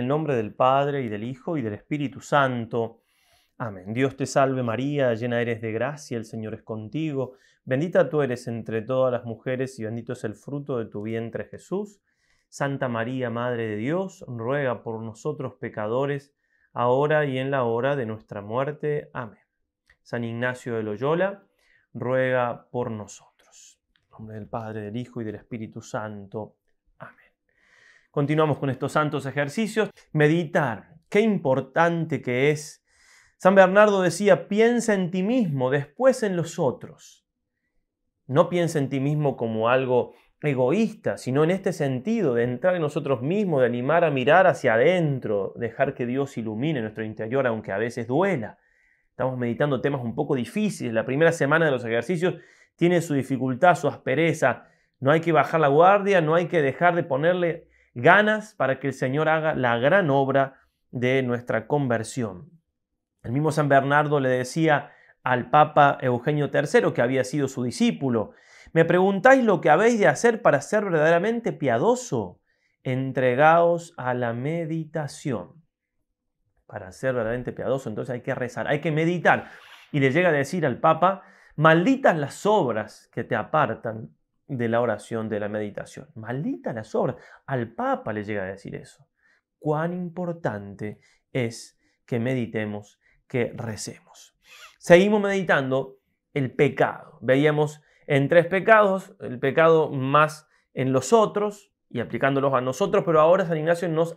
el nombre del Padre, y del Hijo, y del Espíritu Santo. Amén. Dios te salve María, llena eres de gracia, el Señor es contigo. Bendita tú eres entre todas las mujeres, y bendito es el fruto de tu vientre Jesús. Santa María, Madre de Dios, ruega por nosotros pecadores, ahora y en la hora de nuestra muerte. Amén. San Ignacio de Loyola, ruega por nosotros. En nombre del Padre, del Hijo y del Espíritu Santo. Amén. Continuamos con estos santos ejercicios. Meditar. Qué importante que es. San Bernardo decía, piensa en ti mismo, después en los otros. No piensa en ti mismo como algo egoísta, sino en este sentido de entrar en nosotros mismos, de animar a mirar hacia adentro, dejar que Dios ilumine nuestro interior, aunque a veces duela. Estamos meditando temas un poco difíciles. La primera semana de los ejercicios tiene su dificultad, su aspereza. No hay que bajar la guardia, no hay que dejar de ponerle ganas para que el Señor haga la gran obra de nuestra conversión. El mismo San Bernardo le decía al Papa Eugenio III, que había sido su discípulo, me preguntáis lo que habéis de hacer para ser verdaderamente piadoso. Entregaos a la meditación. Para ser verdaderamente piadoso, entonces hay que rezar, hay que meditar. Y le llega a decir al Papa, malditas las obras que te apartan de la oración, de la meditación. Malditas las obras. Al Papa le llega a decir eso. Cuán importante es que meditemos, que recemos. Seguimos meditando el pecado. Veíamos en 3 pecados, el pecado más en los otros y aplicándolos a nosotros, pero ahora San Ignacio nos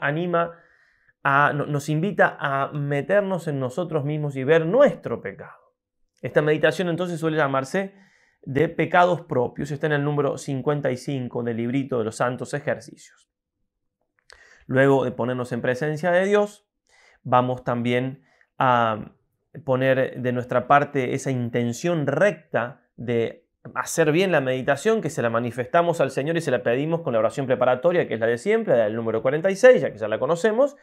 invita a meternos en nosotros mismos y ver nuestro pecado. Esta meditación entonces suele llamarse de pecados propios. Está en el número 55 del librito de los santos ejercicios. Luego de ponernos en presencia de Dios, vamos también a poner de nuestra parte esa intención recta de hacer bien la meditación, que se la manifestamos al Señor y se la pedimos con la oración preparatoria, que es la de siempre, del número 46, ya que ya la conocemos.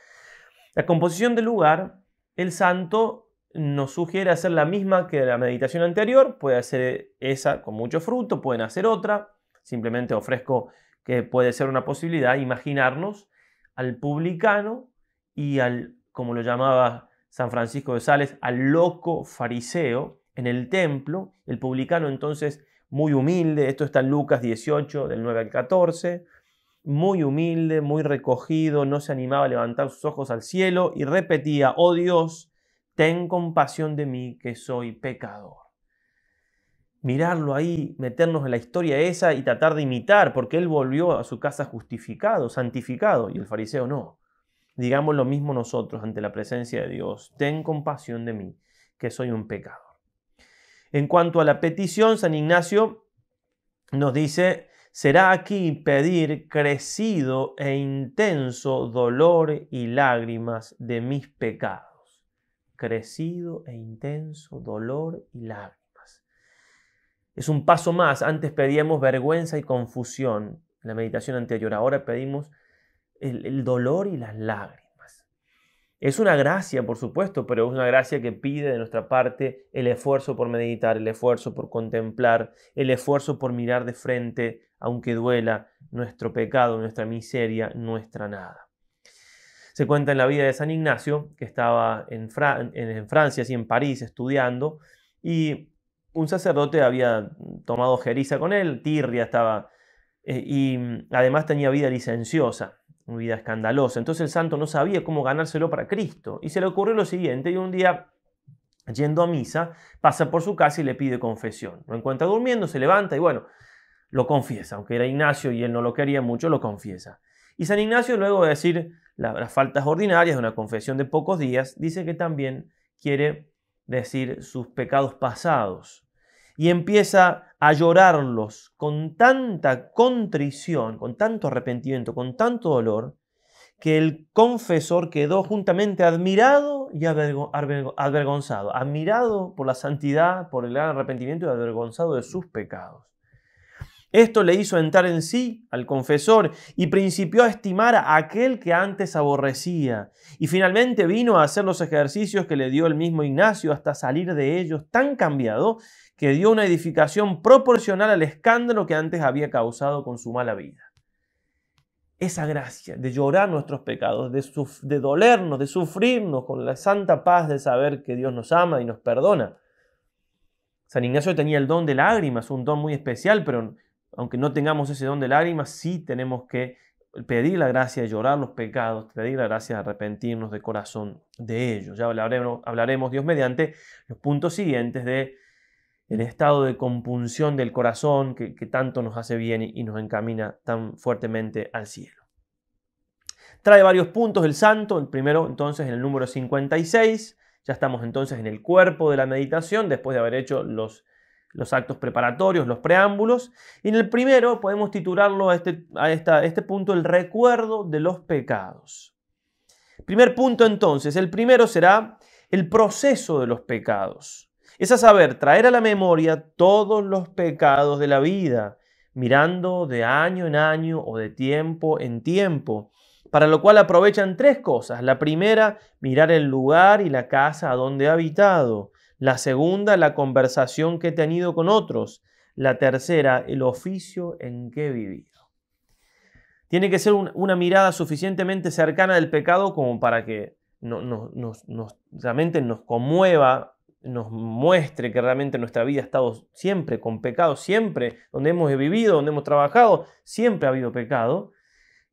La composición del lugar, el santo nos sugiere hacer la misma que la meditación anterior. Puede hacer esa con mucho fruto, pueden hacer otra. Simplemente ofrezco que puede ser una posibilidad, imaginarnos al publicano y al, como lo llamaba San Francisco de Sales, al loco fariseo en el templo. El publicano entonces muy humilde, esto está en Lucas 18, del 9 al 14, muy humilde, muy recogido, no se animaba a levantar sus ojos al cielo y repetía, oh Dios, ten compasión de mí que soy pecador. Mirarlo ahí, meternos en la historia esa y tratar de imitar, porque él volvió a su casa justificado, santificado, y el fariseo no. Digamos lo mismo nosotros ante la presencia de Dios, ten compasión de mí que soy un pecador. En cuanto a la petición, San Ignacio nos dice, será aquí pedir crecido e intenso dolor y lágrimas de mis pecados. Crecido e intenso dolor y lágrimas. Es un paso más. Antes pedíamos vergüenza y confusión en la meditación anterior. Ahora pedimos el dolor y las lágrimas. Es una gracia, por supuesto, pero es una gracia que pide de nuestra parte el esfuerzo por meditar, el esfuerzo por contemplar, el esfuerzo por mirar de frente, aunque duela, nuestro pecado, nuestra miseria, nuestra nada. Se cuenta en la vida de San Ignacio, que estaba en Francia, así en París, estudiando, y un sacerdote había tomado jeriza con él, tirria estaba, y además tenía vida licenciosa, una vida escandalosa. Entonces el santo no sabía cómo ganárselo para Cristo. Y se le ocurrió lo siguiente, y un día, yendo a misa, pasa por su casa y le pide confesión. Lo encuentra durmiendo, se levanta y bueno, lo confiesa. Aunque era Ignacio y él no lo quería mucho, lo confiesa. Y San Ignacio, luego de decir las faltas ordinarias de una confesión de pocos días, dice que también quiere decir sus pecados pasados. Y empieza a llorarlos con tanta contrición, con tanto arrepentimiento, con tanto dolor, que el confesor quedó juntamente admirado y avergonzado. Admirado por la santidad, por el gran arrepentimiento y avergonzado de sus pecados. Esto le hizo entrar en sí al confesor y principió a estimar a aquel que antes aborrecía. Y finalmente vino a hacer los ejercicios que le dio el mismo Ignacio hasta salir de ellos tan cambiado que dio una edificación proporcional al escándalo que antes había causado con su mala vida. esa gracia de llorar nuestros pecados, de dolernos, de sufrirnos con la santa paz de saber que Dios nos ama y nos perdona. San Ignacio tenía el don de lágrimas, un don muy especial, pero aunque no tengamos ese don de lágrimas, sí tenemos que pedir la gracia de llorar los pecados, pedir la gracia de arrepentirnos de corazón de ellos. Ya hablaremos Dios mediante, los puntos siguientes de el estado de compunción del corazón que tanto nos hace bien y nos encamina tan fuertemente al cielo. Trae varios puntos el santo, el primero entonces en el número 56, ya estamos entonces en el cuerpo de la meditación después de haber hecho los actos preparatorios, los preámbulos, y en el primero podemos titularlo a este punto el recuerdo de los pecados. Primer punto entonces, el primero será el proceso de los pecados. Es a saber, traer a la memoria todos los pecados de la vida, mirando de año en año o de tiempo en tiempo, para lo cual aprovechan tres cosas. La primera, mirar el lugar y la casa a donde he habitado. La segunda, la conversación que he tenido con otros. La tercera, el oficio en que he vivido. Tiene que ser una mirada suficientemente cercana del pecado como para que realmente nos conmueva, nos muestre que realmente nuestra vida ha estado siempre con pecado, siempre donde hemos vivido, donde hemos trabajado, siempre ha habido pecado.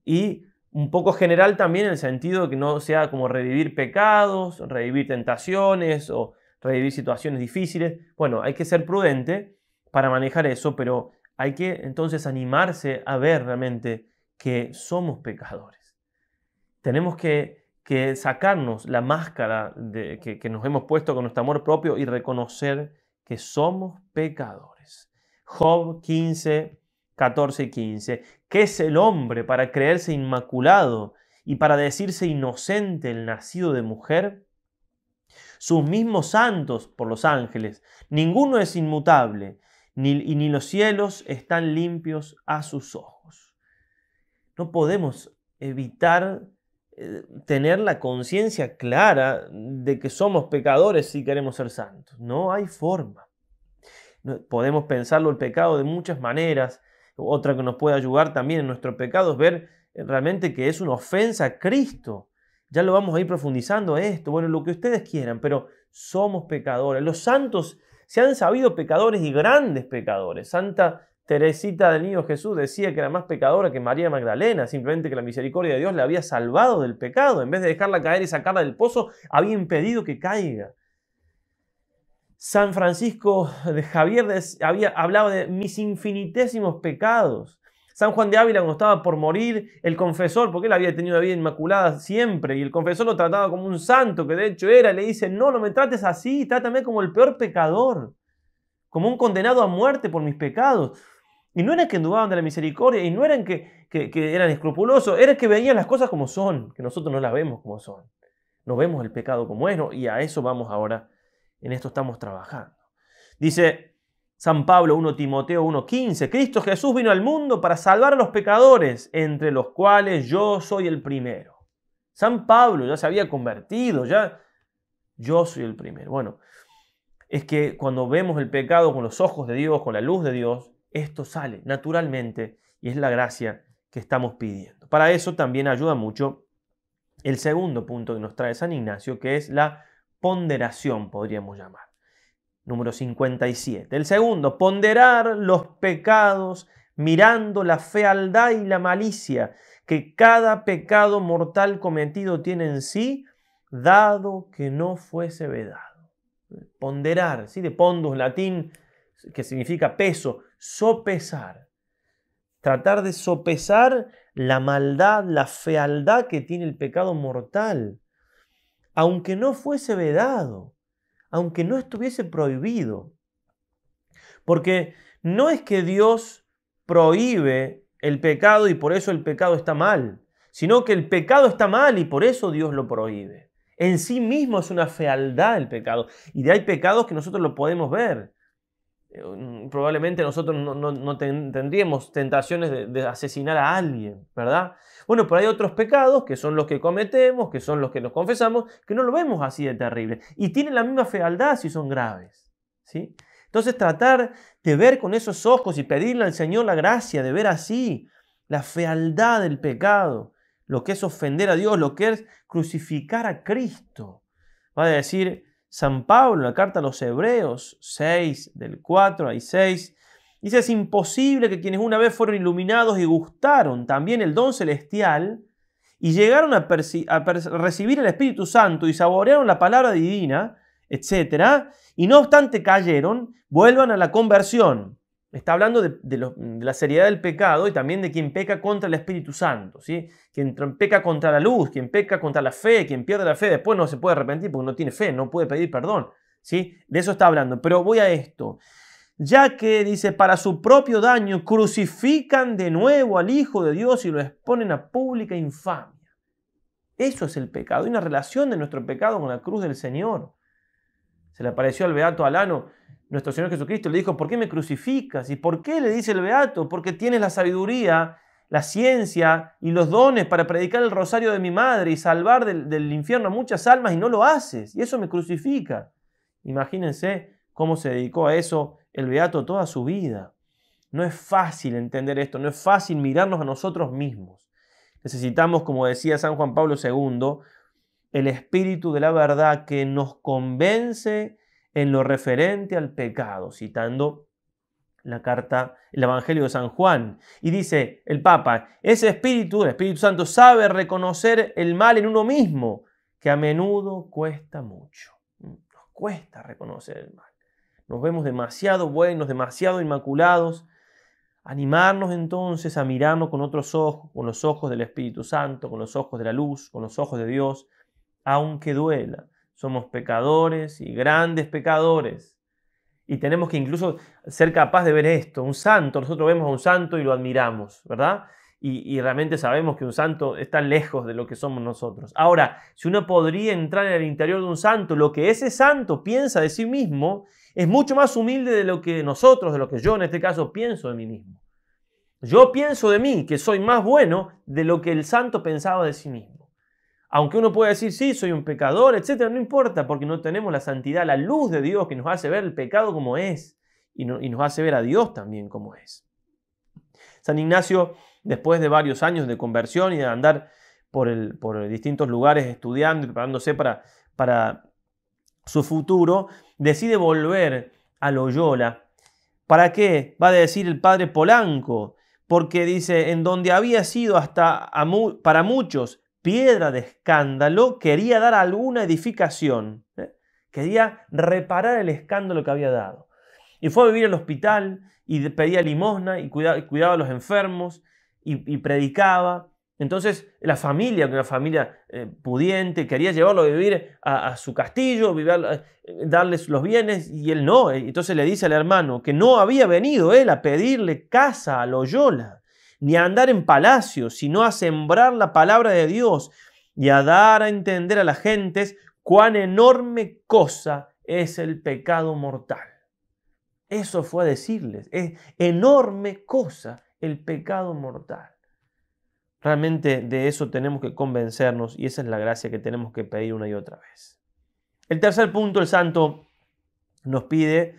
Y un poco general también en el sentido de que no sea como revivir pecados, revivir tentaciones o revivir situaciones difíciles. Bueno, hay que ser prudente para manejar eso, pero hay que entonces animarse a ver realmente que somos pecadores. Tenemos que sacarnos la máscara que nos hemos puesto con nuestro amor propio y reconocer que somos pecadores. Job 15, 14 y 15. ¿Qué es el hombre para creerse inmaculado y para decirse inocente el nacido de mujer? Sus mismos santos por los ángeles. Ninguno es inmutable, ni los cielos están limpios a sus ojos. No podemos evitar tener la conciencia clara de que somos pecadores si queremos ser santos. No hay forma. Podemos pensarlo el pecado de muchas maneras. Otra que nos puede ayudar también en nuestro pecado es ver realmente que es una ofensa a Cristo. Ya lo vamos a ir profundizando esto. Bueno, lo que ustedes quieran, pero somos pecadores. Los santos se han sabido pecadores y grandes pecadores. Santa Teresita del Niño Jesús decía que era más pecadora que María Magdalena, simplemente que la misericordia de Dios la había salvado del pecado. En vez de dejarla caer y sacarla del pozo, había impedido que caiga. San Francisco de Javier hablaba de mis infinitésimos pecados. San Juan de Ávila, cuando estaba por morir, el confesor, porque él había tenido una vida inmaculada siempre, y el confesor lo trataba como un santo, que de hecho era, le dice, no me trates así, trátame como el peor pecador, como un condenado a muerte por mis pecados. Y no eran que dudaban de la misericordia, y no eran que eran escrupulosos, era que veían las cosas como son, que nosotros no las vemos como son. No vemos el pecado como es, ¿no? Y a eso vamos ahora, en esto estamos trabajando. Dice San Pablo 1 Timoteo 1:15, Cristo Jesús vino al mundo para salvar a los pecadores, entre los cuales yo soy el primero. San Pablo ya se había convertido, ya yo soy el primero. Bueno, es que cuando vemos el pecado con los ojos de Dios, con la luz de Dios, esto sale naturalmente y es la gracia que estamos pidiendo. Para eso también ayuda mucho el segundo punto que nos trae San Ignacio, que es la ponderación, podríamos llamar. Número 57. El segundo, ponderar los pecados mirando la fealdad y la malicia que cada pecado mortal cometido tiene en sí, dado que no fuese vedado. Ponderar, ¿sí? De pondus, latín, que significa peso, sopesar. Tratar de sopesar la maldad, la fealdad que tiene el pecado mortal, aunque no fuese vedado, aunque no estuviese prohibido. Porque no es que Dios prohíbe el pecado y por eso el pecado está mal, sino que el pecado está mal y por eso Dios lo prohíbe. En sí mismo es una fealdad el pecado. Y hay pecados que nosotros lo podemos ver. Probablemente nosotros no tendríamos tentaciones de asesinar a alguien, ¿verdad? Bueno, pero hay otros pecados que son los que cometemos, que son los que nos confesamos, que no lo vemos así de terrible. Y tienen la misma fealdad si son graves, ¿sí? Entonces tratar de ver con esos ojos y pedirle al Señor la gracia de ver así la fealdad del pecado, lo que es ofender a Dios, lo que es crucificar a Cristo. Va a decir San Pablo en la carta a los Hebreos 6, del 4 al 6, dice: es imposible que quienes una vez fueron iluminados y gustaron también el don celestial y llegaron a recibir el Espíritu Santo y saborearon la palabra divina, etc., y no obstante cayeron, vuelvan a la conversión. Está hablando de la seriedad del pecado y también de quien peca contra el Espíritu Santo, ¿sí? Quien peca contra la luz, quien peca contra la fe, quien pierde la fe, después no se puede arrepentir porque no tiene fe, no puede pedir perdón, ¿sí? De eso está hablando. Pero voy a esto. Ya que, dice, para su propio daño crucifican de nuevo al Hijo de Dios y lo exponen a pública infamia. Eso es el pecado. Hay una relación de nuestro pecado con la cruz del Señor. Se le apareció al beato Alano, nuestro Señor Jesucristo, le dijo: ¿por qué me crucificas? ¿Y por qué? Le dice el beato: porque tienes la sabiduría, la ciencia y los dones para predicar el rosario de mi madre y salvar del infierno a muchas almas y no lo haces. Y eso me crucifica. Imagínense cómo se dedicó a eso el beato toda su vida. No es fácil entender esto, no es fácil mirarnos a nosotros mismos. Necesitamos, como decía San Juan Pablo II, el espíritu de la verdad que nos convence en lo referente al pecado, citando la carta, el Evangelio de San Juan. Y dice el Papa: ese espíritu, el Espíritu Santo, sabe reconocer el mal en uno mismo, que a menudo cuesta mucho. Nos cuesta reconocer el mal. Nos vemos demasiado buenos, demasiado inmaculados. Animarnos entonces a mirarnos con otros ojos, con los ojos del Espíritu Santo, con los ojos de la luz, con los ojos de Dios, aunque duela. Somos pecadores y grandes pecadores. Y tenemos que incluso ser capaz de ver esto. Un santo, nosotros vemos a un santo y lo admiramos, ¿verdad? Y realmente sabemos que un santo está lejos de lo que somos nosotros. Ahora, si uno podría entrar en el interior de un santo, lo que ese santo piensa de sí mismo es mucho más humilde de lo que nosotros, de lo que yo en este caso pienso de mí mismo. Yo pienso de mí que soy más bueno de lo que el santo pensaba de sí mismo. Aunque uno pueda decir: sí, soy un pecador, etc., no importa, porque no tenemos la santidad, la luz de Dios que nos hace ver el pecado como es y nos hace ver a Dios también como es. San Ignacio, después de varios años de conversión y de andar por distintos lugares estudiando y preparándose para su futuro, decide volver a Loyola. ¿Para qué? Va a decir el padre Polanco, porque dice: en donde había sido hasta para muchos piedra de escándalo, quería dar alguna edificación. Quería reparar el escándalo que había dado. Y fue a vivir al hospital y pedía limosna y cuidaba a los enfermos y predicaba. Entonces la familia, una familia pudiente, quería llevarlo a vivir a su castillo, darles los bienes, y él no. Entonces le dice al hermano que no había venido él a pedirle casa a Loyola, ni a andar en palacios, sino a sembrar la palabra de Dios y a dar a entender a las gentes cuán enorme cosa es el pecado mortal. Eso fue a decirles: es enorme cosa el pecado mortal. Realmente de eso tenemos que convencernos y esa es la gracia que tenemos que pedir una y otra vez. El tercer punto, el santo nos pide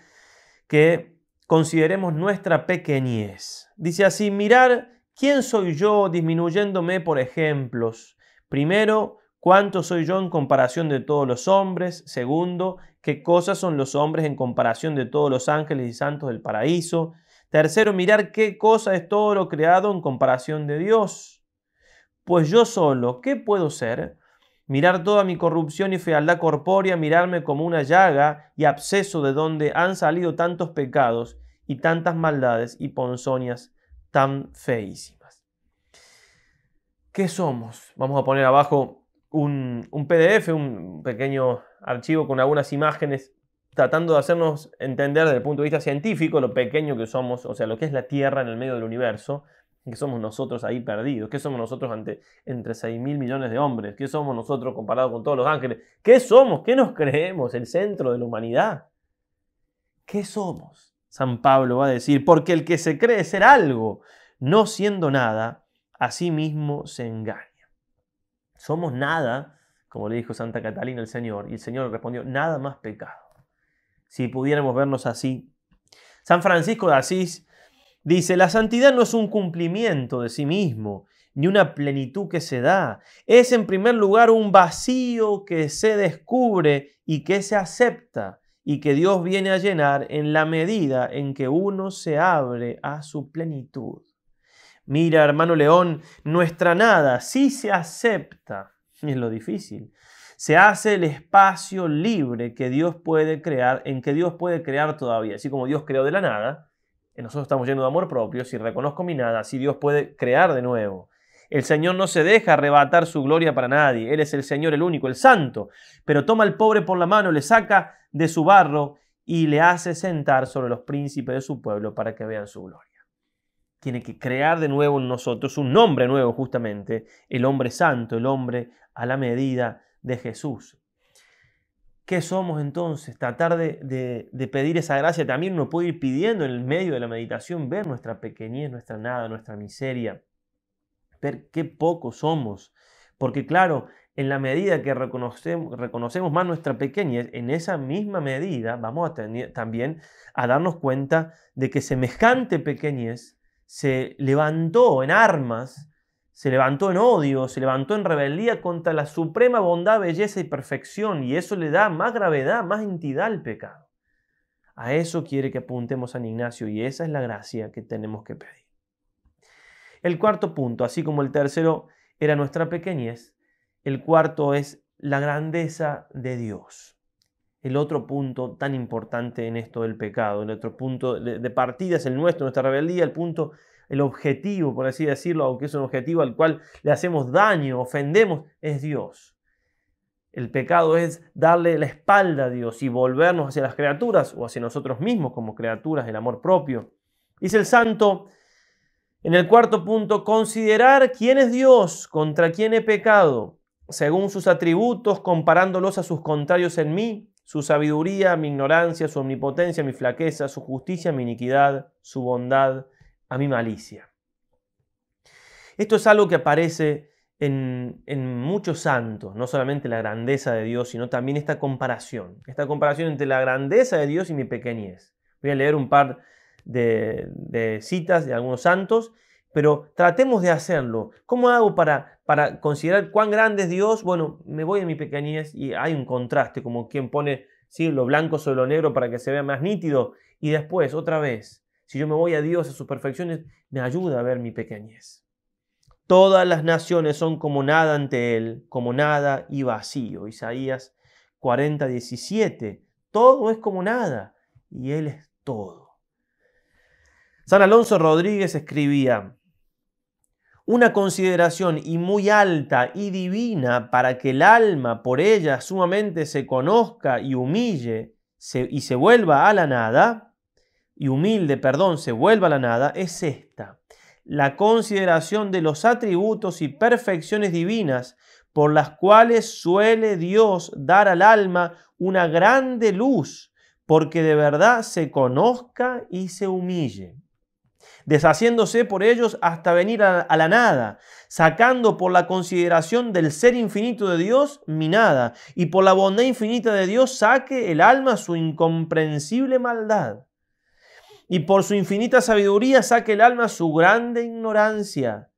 que consideremos nuestra pequeñez. Dice así: mirar quién soy yo disminuyéndome por ejemplos. Primero, cuánto soy yo en comparación de todos los hombres. Segundo, qué cosas son los hombres en comparación de todos los ángeles y santos del paraíso. Tercero, mirar qué cosa es todo lo creado en comparación de Dios. Pues yo solo, ¿qué puedo ser? Mirar toda mi corrupción y fealdad corpórea, mirarme como una llaga y absceso de donde han salido tantos pecados y tantas maldades y ponzoñas tan feísimas. ¿Qué somos? Vamos a poner abajo un PDF, un pequeño archivo con algunas imágenes, tratando de hacernos entender desde el punto de vista científico lo pequeño que somos, o sea, lo que es la Tierra en el medio del universo. ¿Qué somos nosotros ahí perdidos? ¿Qué somos nosotros entre 6.000 millones de hombres? ¿Qué somos nosotros comparados con todos los ángeles? ¿Qué somos? ¿Qué nos creemos? ¿El centro de la humanidad? ¿Qué somos? San Pablo va a decir: porque el que se cree ser algo, no siendo nada, a sí mismo se engaña. Somos nada, como le dijo Santa Catalina al Señor, y el Señor le respondió: nada más pecado. Si pudiéramos vernos así. San Francisco de Asís Dice, la santidad no es un cumplimiento de sí mismo, ni una plenitud que se da. Es en primer lugar un vacío que se descubre y que se acepta y que Dios viene a llenar en la medida en que uno se abre a su plenitud. Mira, hermano León, nuestra nada sí se acepta, y es lo difícil. Se hace el espacio libre que Dios puede crear, en que Dios puede crear todavía. Así como Dios creó de la nada, nosotros estamos llenos de amor propio, si reconozco mi nada, así Dios puede crear de nuevo. El Señor no se deja arrebatar su gloria para nadie. Él es el Señor, el único, el santo. Pero toma al pobre por la mano, le saca de su barro y le hace sentar sobre los príncipes de su pueblo para que vean su gloria. Tiene que crear de nuevo en nosotros un nombre nuevo, justamente, el hombre santo, el hombre a la medida de Jesús. ¿Qué somos entonces? Tratar de pedir esa gracia. También uno puede ir pidiendo en el medio de la meditación, ver nuestra pequeñez, nuestra nada, nuestra miseria, ver qué poco somos. Porque claro, en la medida que reconocemos más nuestra pequeñez, en esa misma medida vamos también a darnos cuenta de que semejante pequeñez se levantó en armas, se levantó en odio, se levantó en rebeldía contra la suprema bondad, belleza y perfección, y eso le da más gravedad, más entidad al pecado. A eso quiere que apuntemos San Ignacio, y esa es la gracia que tenemos que pedir. El cuarto punto, así como el tercero era nuestra pequeñez, el cuarto es la grandeza de Dios. El otro punto tan importante en esto del pecado, el otro punto de partida es el nuestro, nuestra rebeldía, el objetivo, por así decirlo, aunque es un objetivo al cual le hacemos daño, ofendemos, es Dios. El pecado es darle la espalda a Dios y volvernos hacia las criaturas o hacia nosotros mismos como criaturas del amor propio. Dice el santo en el cuarto punto, considerar quién es Dios, contra quién he pecado, según sus atributos, comparándolos a sus contrarios en mí, su sabiduría, mi ignorancia, su omnipotencia, mi flaqueza, su justicia, mi iniquidad, su bondad, a mi malicia. Esto es algo que aparece en muchos santos, no solamente la grandeza de Dios, sino también esta comparación entre la grandeza de Dios y mi pequeñez. Voy a leer un par de citas de algunos santos, pero tratemos de hacerlo. ¿Cómo hago para considerar cuán grande es Dios? Bueno, me voy a mi pequeñez y hay un contraste, como quien pone lo blanco sobre lo negro para que se vea más nítido, y después, otra vez, si yo me voy a Dios, a sus perfecciones, me ayuda a ver mi pequeñez. Todas las naciones son como nada ante Él, como nada y vacío. Isaías 40:17. Todo es como nada y Él es todo. San Alonso Rodríguez escribía: una consideración y muy alta y divina para que el alma por ella sumamente se conozca y humille y se vuelva a la nada, se vuelva a la nada, es esta: la consideración de los atributos y perfecciones divinas por las cuales suele Dios dar al alma una grande luz, porque de verdad se conozca y se humille, deshaciéndose por ellos hasta venir a la nada, sacando por la consideración del ser infinito de Dios mi nada, y por la bondad infinita de Dios saque el alma su incomprensible maldad, y por su infinita sabiduría saque el alma su grande ignorancia,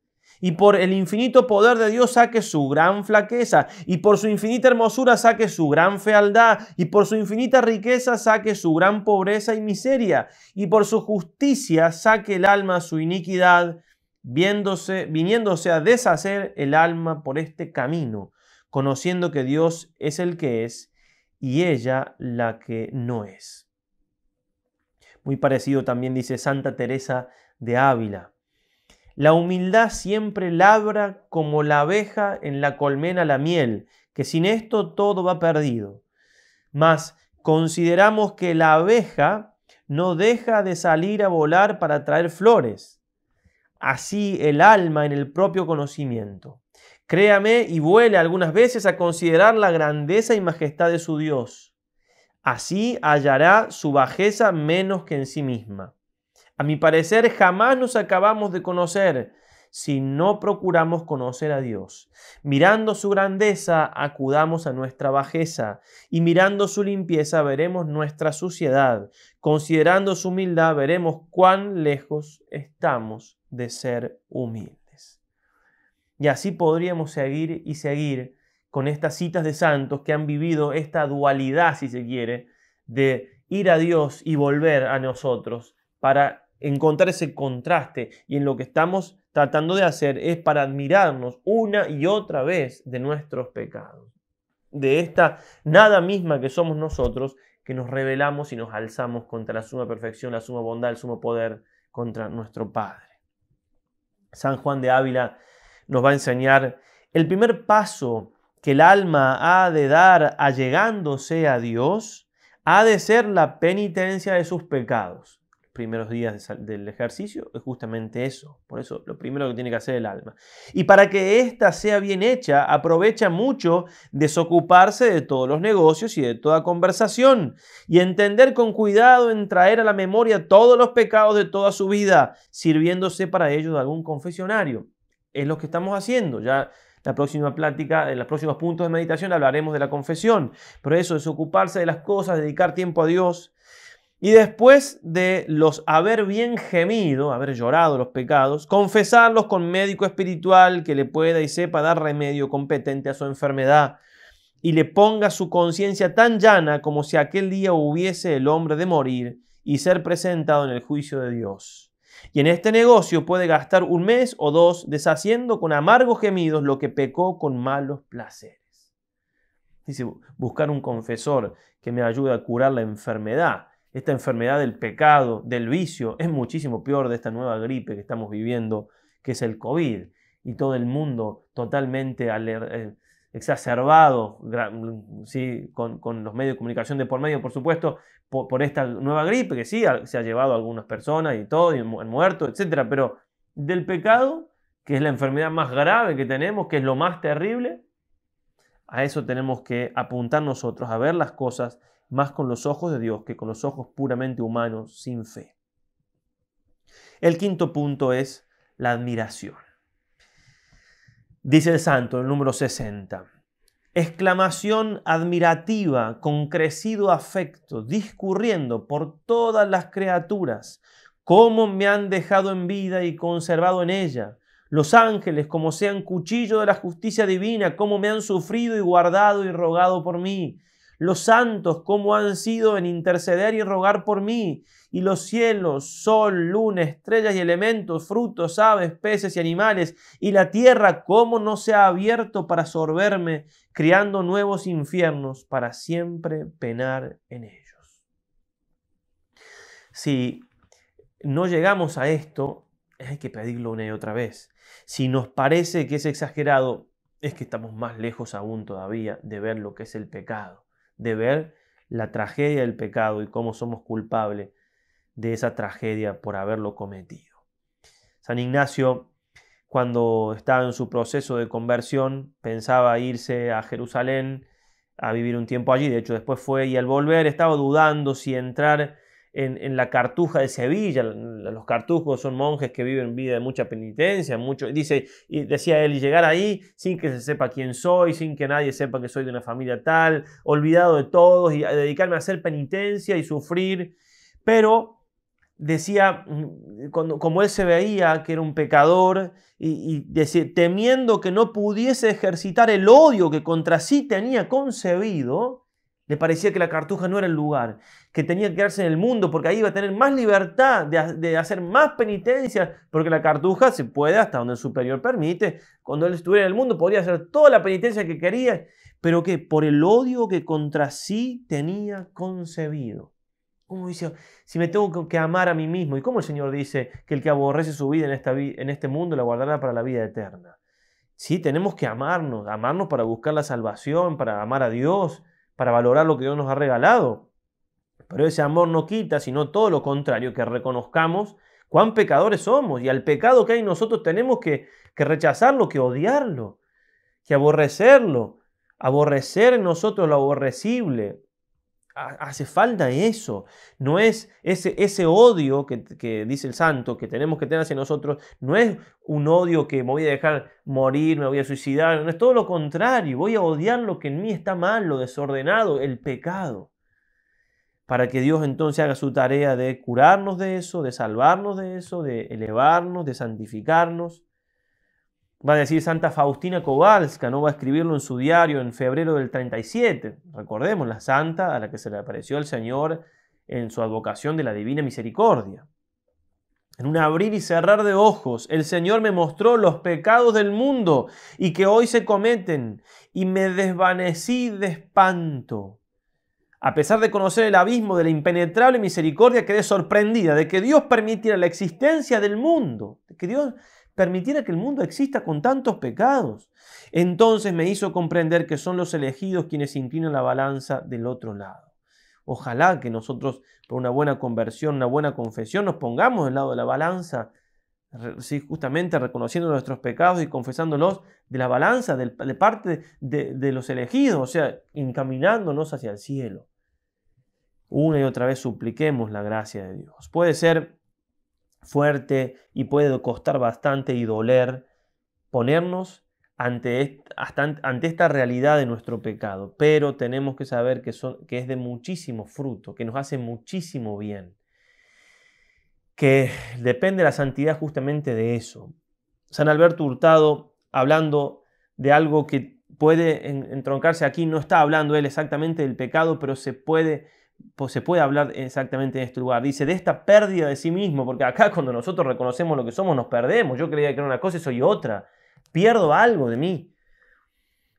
y por el infinito poder de Dios saque su gran flaqueza, y por su infinita hermosura saque su gran fealdad, y por su infinita riqueza saque su gran pobreza y miseria, y por su justicia saque el alma su iniquidad, viniéndose a deshacer el alma por este camino, conociendo que Dios es el que es, y ella la que no es. Muy parecido también dice Santa Teresa de Ávila: la humildad siempre labra como la abeja en la colmena la miel, que sin esto todo va perdido. Mas consideramos que la abeja no deja de salir a volar para traer flores. Así el alma en el propio conocimiento. Créame y vuele algunas veces a considerar la grandeza y majestad de su Dios. Así hallará su bajeza menos que en sí misma. A mi parecer, jamás nos acabamos de conocer, si no procuramos conocer a Dios. Mirando su grandeza, acudamos a nuestra bajeza, y mirando su limpieza, veremos nuestra suciedad. Considerando su humildad, veremos cuán lejos estamos de ser humildes. Y así podríamos seguir y seguir con estas citas de santos que han vivido esta dualidad, si se quiere, de ir a Dios y volver a nosotros para encontrar ese contraste. Y en lo que estamos tratando de hacer es para admirarnos una y otra vez de nuestros pecados, de esta nada misma que somos nosotros, que nos rebelamos y nos alzamos contra la suma perfección, la suma bondad, el sumo poder, contra nuestro Padre. San Juan de Ávila nos va a enseñar el primer paso que el alma ha de dar allegándose a Dios, ha de ser la penitencia de sus pecados. Los primeros días del ejercicio es justamente eso. Por eso lo primero que tiene que hacer el alma. Y para que ésta sea bien hecha, aprovecha mucho desocuparse de todos los negocios y de toda conversación, y entender con cuidado en traer a la memoria todos los pecados de toda su vida, sirviéndose para ello de algún confesionario. Es lo que estamos haciendo. Ya la próxima plática, en los próximos puntos de meditación hablaremos de la confesión. Pero eso es ocuparse de las cosas, dedicar tiempo a Dios. Y después de los haber bien gemido, haber llorado los pecados, confesarlos con médico espiritual que le pueda y sepa dar remedio competente a su enfermedad, y le ponga su conciencia tan llana como si aquel día hubiese el hombre de morir y ser presentado en el juicio de Dios. Y en este negocio puede gastar 1 mes o 2 deshaciendo con amargos gemidos lo que pecó con malos placeres. Dice, buscar un confesor que me ayude a curar la enfermedad. Esta enfermedad del pecado, del vicio, es muchísimo peor de esta nueva gripe que estamos viviendo, que es el COVID. Y todo el mundo totalmente exacerbado, ¿sí? con los medios de comunicación de por medio, por supuesto, por esta nueva gripe, que sí, se ha llevado a algunas personas y todo, y han muerto, etc. Pero del pecado, que es la enfermedad más grave que tenemos, que es lo más terrible, a eso tenemos que apuntar nosotros, a ver las cosas más con los ojos de Dios que con los ojos puramente humanos, sin fe. El quinto punto es la admiración. Dice el santo, el número 60. Exclamación admirativa con crecido afecto, discurriendo por todas las criaturas, cómo me han dejado en vida y conservado en ella. Los ángeles, como sean cuchillo de la justicia divina, cómo me han sufrido y guardado y rogado por mí. Los santos, cómo han sido en interceder y rogar por mí. Y los cielos, sol, luna, estrellas y elementos, frutos, aves, peces y animales. Y la tierra, cómo no se ha abierto para sorberme, creando nuevos infiernos para siempre penar en ellos. Si no llegamos a esto, hay que pedirlo una y otra vez. Si nos parece que es exagerado, es que estamos más lejos aún todavía de ver lo que es el pecado, de ver la tragedia del pecado y cómo somos culpables de esa tragedia por haberlo cometido. San Ignacio, cuando estaba en su proceso de conversión, pensaba irse a Jerusalén a vivir un tiempo allí. De hecho, después fue, y al volver estaba dudando si entrar en la Cartuja de Sevilla. Los cartujos son monjes que viven vida de mucha penitencia, y decía él, y llegar ahí sin que se sepa quién soy, sin que nadie sepa que soy de una familia tal, olvidado de todos, y a dedicarme a hacer penitencia y sufrir. Pero decía, como él se veía que era un pecador, y decía, temiendo que no pudiese ejercitar el odio que contra sí tenía concebido, le parecía que la Cartuja no era el lugar, que tenía que quedarse en el mundo, porque ahí iba a tener más libertad de hacer más penitencia, porque la Cartuja se puede hasta donde el superior permite. Cuando él estuviera en el mundo podría hacer toda la penitencia que quería, pero que por el odio que contra sí tenía concebido. Como dice, si me tengo que amar a mí mismo, ¿y cómo el Señor dice que el que aborrece su vida en este mundo la guardará para la vida eterna? Sí, tenemos que amarnos para buscar la salvación, para amar a Dios, para valorar lo que Dios nos ha regalado. Pero ese amor no quita, sino todo lo contrario, que reconozcamos cuán pecadores somos, y al pecado que hay en nosotros tenemos que rechazarlo, que odiarlo, que aborrecerlo, aborrecer en nosotros lo aborrecible, hace falta eso. No es ese odio que dice el santo que tenemos que tener hacia nosotros, no es un odio que me voy a dejar morir, me voy a suicidar, no es todo lo contrario, voy a odiar lo que en mí está mal, lo desordenado, el pecado. Para que Dios entonces haga su tarea de curarnos de eso, de salvarnos de eso, de elevarnos, de santificarnos. Va a decir Santa Faustina Kowalska, ¿no? Va a escribirlo en su diario en febrero del 37. Recordemos, la santa a la que se le apareció el Señor en su advocación de la Divina Misericordia. En un abrir y cerrar de ojos, el Señor me mostró los pecados del mundo y que hoy se cometen, y me desvanecí de espanto. A pesar de conocer el abismo de la impenetrable misericordia, quedé sorprendida de que Dios permitiera la existencia del mundo, de que Dios permitiera que el mundo exista con tantos pecados. Entonces me hizo comprender que son los elegidos quienes inclinan la balanza del otro lado. Ojalá que nosotros, por una buena conversión, una buena confesión, nos pongamos del lado de la balanza, sí, justamente reconociendo nuestros pecados y confesándolos de la balanza, de parte de los elegidos, o sea, encaminándonos hacia el cielo. Una y otra vez supliquemos la gracia de Dios. Puede ser fuerte y puede costar bastante y doler ponernos ante esta realidad de nuestro pecado, pero tenemos que saber que es de muchísimo fruto, que nos hace muchísimo bien, que depende la santidad justamente de eso. San Alberto Hurtado, hablando de algo que puede entroncarse aquí, no está hablando él exactamente del pecado, pero se puede hablar exactamente en este lugar. Dice, de esta pérdida de sí mismo, porque acá cuando nosotros reconocemos lo que somos nos perdemos. Yo creía que era una cosa y soy otra. Pierdo algo de mí.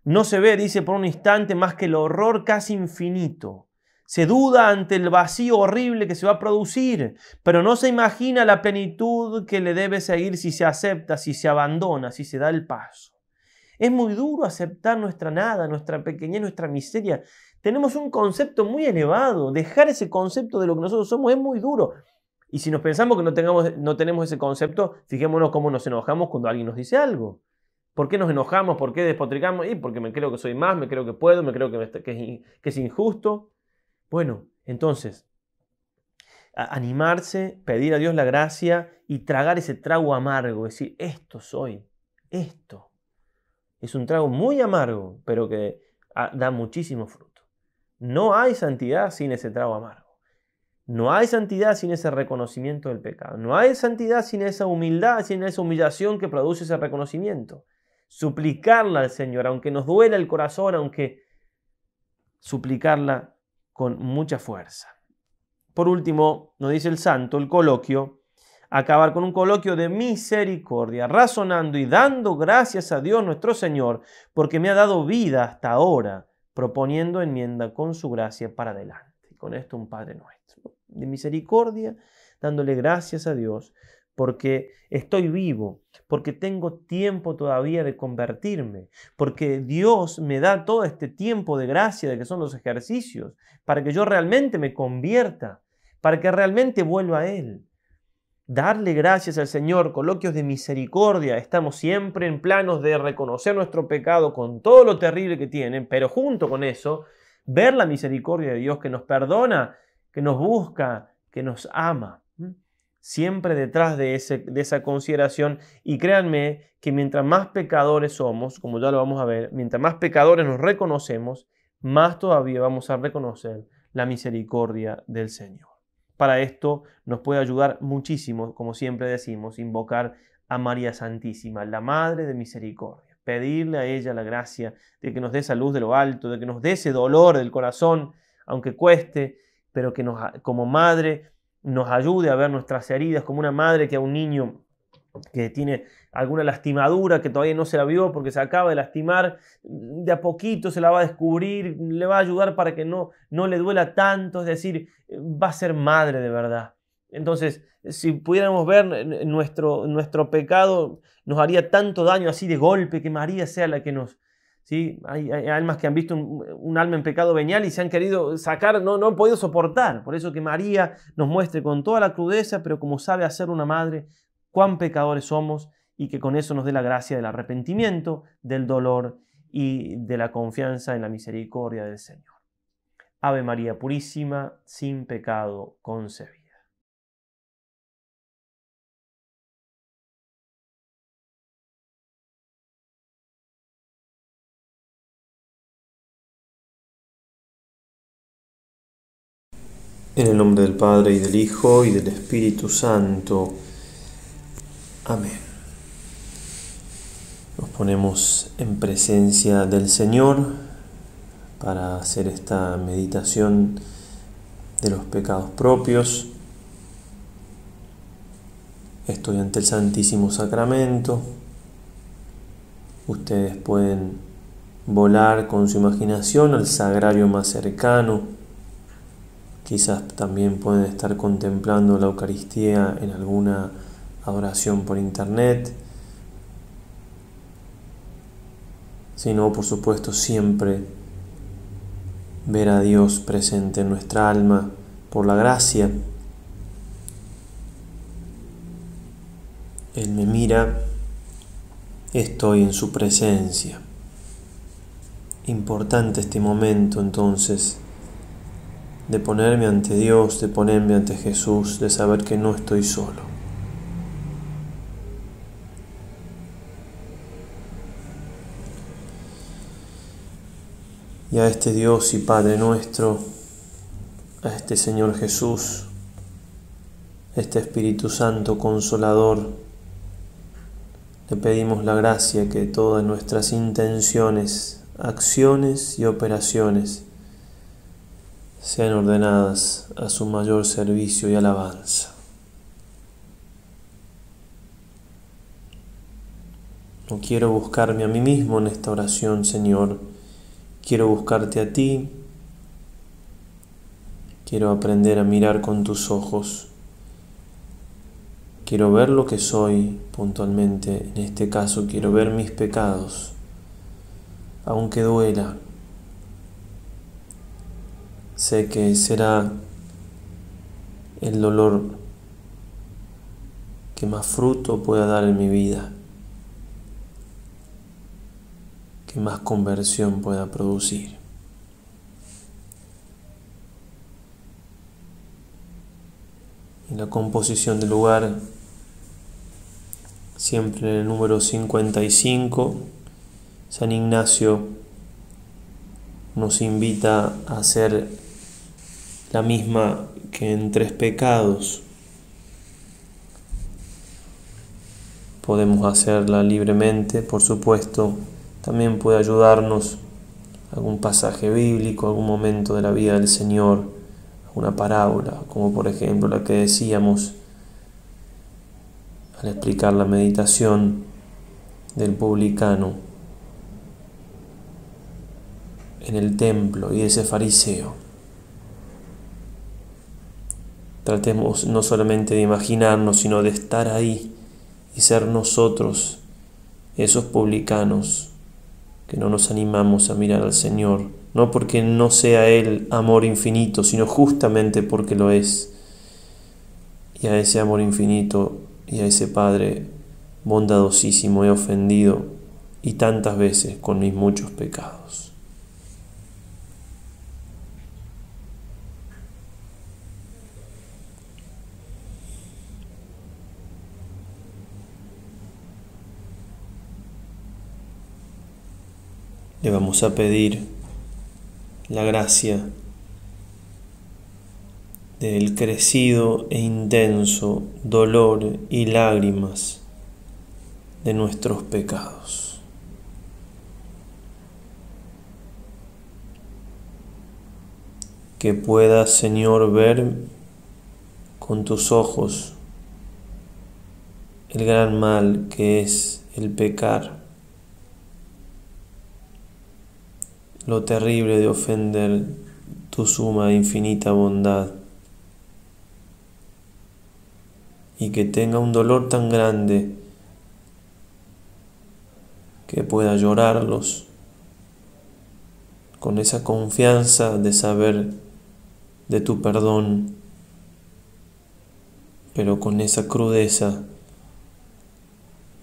No se ve, dice, por un instante más que el horror casi infinito. Se duda ante el vacío horrible que se va a producir, pero no se imagina la plenitud que le debe seguir si se acepta, si se abandona, si se da el paso. Es muy duro aceptar nuestra nada, nuestra pequeñez, nuestra miseria. Tenemos un concepto muy elevado. Dejar ese concepto de lo que nosotros somos es muy duro. Y si nos pensamos que no tenemos ese concepto, fijémonos cómo nos enojamos cuando alguien nos dice algo. ¿Por qué nos enojamos? ¿Por qué despotricamos? Porque me creo que soy más, me creo que puedo, me creo que es injusto. Bueno, entonces, animarse, pedir a Dios la gracia y tragar ese trago amargo. Decir, esto soy, esto. Es un trago muy amargo, pero que da muchísimo fruto. No hay santidad sin ese trago amargo. No hay santidad sin ese reconocimiento del pecado. No hay santidad sin esa humildad, sin esa humillación que produce ese reconocimiento. Suplicarla al Señor, aunque nos duela el corazón, aunque suplicarla con mucha fuerza. Por último, nos dice el santo, el coloquio, acabar con un coloquio de misericordia, razonando y dando gracias a Dios nuestro Señor, porque me ha dado vida hasta ahora, proponiendo enmienda con su gracia para adelante. Y con esto un Padre Nuestro, de misericordia, dándole gracias a Dios, porque estoy vivo, porque tengo tiempo todavía de convertirme, porque Dios me da todo este tiempo de gracia, de que son los ejercicios, para que yo realmente me convierta, para que realmente vuelva a Él. Darle gracias al Señor, coloquios de misericordia. Estamos siempre en planos de reconocer nuestro pecado con todo lo terrible que tienen, pero junto con eso, ver la misericordia de Dios que nos perdona, que nos busca, que nos ama. Siempre detrás de esa consideración. Y créanme que mientras más pecadores somos, como ya lo vamos a ver, mientras más pecadores nos reconocemos, más todavía vamos a reconocer la misericordia del Señor. Para esto nos puede ayudar muchísimo, como siempre decimos, invocar a María Santísima, la Madre de Misericordia. Pedirle a ella la gracia de que nos dé esa luz de lo alto, de que nos dé ese dolor del corazón, aunque cueste, pero que como madre nos ayude a ver nuestras heridas, como una madre que a un niño que tiene alguna lastimadura que todavía no se la vio porque se acaba de lastimar, de a poquito se la va a descubrir, le va a ayudar para que no le duela tanto, es decir, va a ser madre de verdad. Entonces, si pudiéramos ver nuestro pecado, nos haría tanto daño así de golpe, que María sea la que nos... ¿Sí? Hay almas que han visto un alma en pecado venial y se han querido sacar, no han podido soportar. Por eso que María nos muestre con toda la crudeza, pero como sabe hacer una madre, cuán pecadores somos, y que con eso nos dé la gracia del arrepentimiento, del dolor y de la confianza en la misericordia del Señor. Ave María Purísima, sin pecado concebida. En el nombre del Padre, y del Hijo, y del Espíritu Santo. Amén. Nos ponemos en presencia del Señor para hacer esta meditación de los pecados propios. Estoy ante el Santísimo Sacramento. Ustedes pueden volar con su imaginación al sagrario más cercano. Quizás también pueden estar contemplando la Eucaristía en alguna adoración por internet. Si no, por supuesto, siempre ver a Dios presente en nuestra alma por la gracia. Él me mira, estoy en su presencia. Importante este momento entonces de ponerme ante Dios, de ponerme ante Jesús, de saber que no estoy solo. Y a este Dios y Padre nuestro, a este Señor Jesús, este Espíritu Santo Consolador, le pedimos la gracia que todas nuestras intenciones, acciones y operaciones sean ordenadas a su mayor servicio y alabanza. No quiero buscarme a mí mismo en esta oración, Señor. Quiero buscarte a ti. Quiero aprender a mirar con tus ojos. Quiero ver lo que soy puntualmente. En este caso, quiero ver mis pecados, aunque duela. Sé que será el dolor que más fruto pueda dar en mi vida, que más conversión pueda producir. En la composición del lugar, siempre en el número 55, San Ignacio nos invita a hacer la misma que en 3 pecados. Podemos hacerla libremente, por supuesto. También puede ayudarnos algún pasaje bíblico, algún momento de la vida del Señor, alguna parábola, como por ejemplo la que decíamos al explicar la meditación del publicano en el templo y ese fariseo. Tratemos no solamente de imaginarnos, sino de estar ahí y ser nosotros esos publicanos que no nos animamos a mirar al Señor, no porque no sea Él amor infinito, sino justamente porque lo es. Y a ese amor infinito y a ese Padre bondadosísimo he ofendido, y tantas veces con mis muchos pecados. Le vamos a pedir la gracia del crecido e intenso dolor y lágrimas de nuestros pecados. Que puedas, Señor, ver con tus ojos el gran mal que es el pecar, lo terrible de ofender tu suma e infinita bondad, y que tenga un dolor tan grande que pueda llorarlos con esa confianza de saber de tu perdón, pero con esa crudeza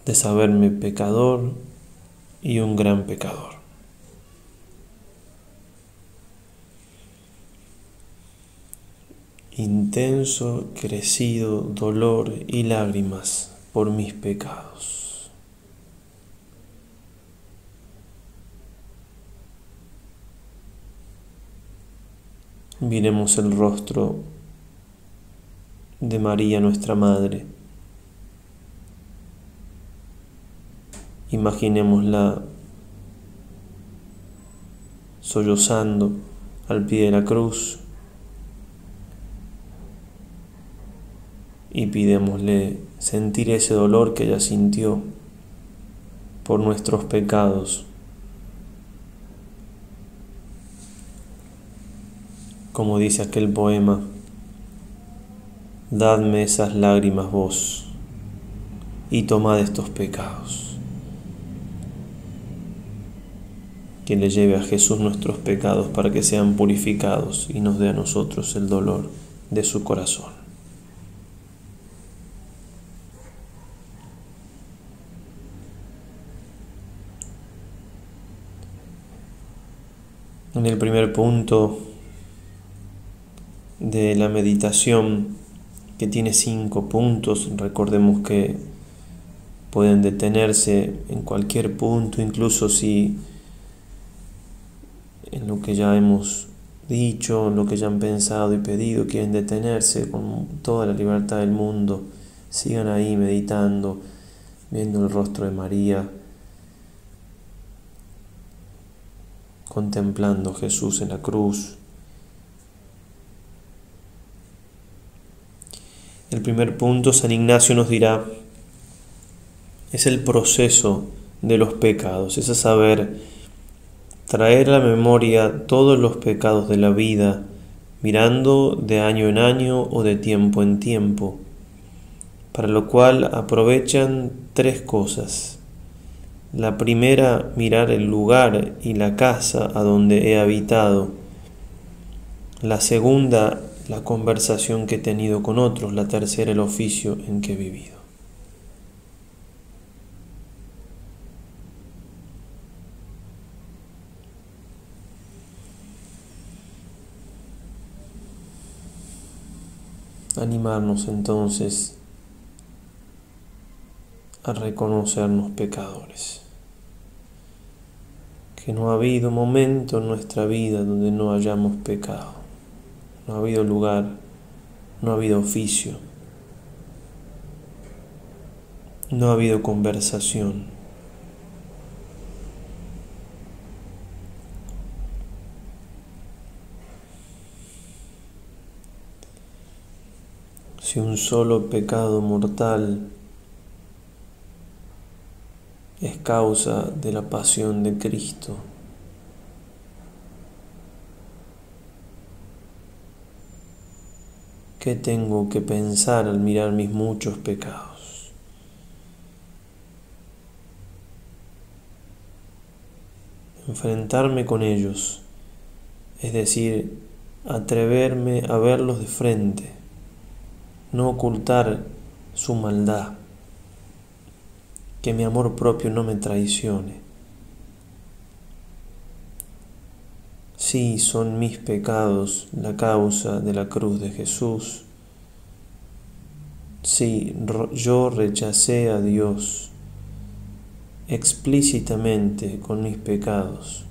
de saberme pecador y un gran pecador. intenso, crecido dolor y lágrimas por mis pecados. Miremos el rostro de María, nuestra Madre. Imaginémosla sollozando al pie de la cruz y pidémosle sentir ese dolor que ella sintió por nuestros pecados. Como dice aquel poema, dadme esas lágrimas vos y tomad estos pecados. Que le lleve a Jesús nuestros pecados para que sean purificados y nos dé a nosotros el dolor de su corazón. En el primer punto de la meditación, que tiene 5 puntos, recordemos que pueden detenerse en cualquier punto, incluso si en lo que ya hemos dicho, en lo que ya han pensado y pedido, quieren detenerse con toda la libertad del mundo. Sigan ahí meditando, viendo el rostro de María, contemplando a Jesús en la cruz. El primer punto, San Ignacio nos dirá, es el proceso de los pecados, es a saber, traer a la memoria todos los pecados de la vida, mirando de año en año o de tiempo en tiempo, para lo cual aprovechan 3 cosas. La primera, mirar el lugar y la casa a donde he habitado. La segunda, la conversación que he tenido con otros. La tercera, el oficio en que he vivido. Animarnos entonces a reconocernos pecadores. Que no ha habido momento en nuestra vida donde no hayamos pecado. No ha habido lugar, no ha habido oficio, no ha habido conversación. Si un solo pecado mortal es causa de la pasión de Cristo, ¿qué tengo que pensar al mirar mis muchos pecados? Enfrentarme con ellos, es decir, atreverme a verlos de frente, no ocultar su maldad, que mi amor propio no me traicione. Sí, son mis pecados la causa de la cruz de Jesús. Sí, yo rechacé a Dios explícitamente con mis pecados.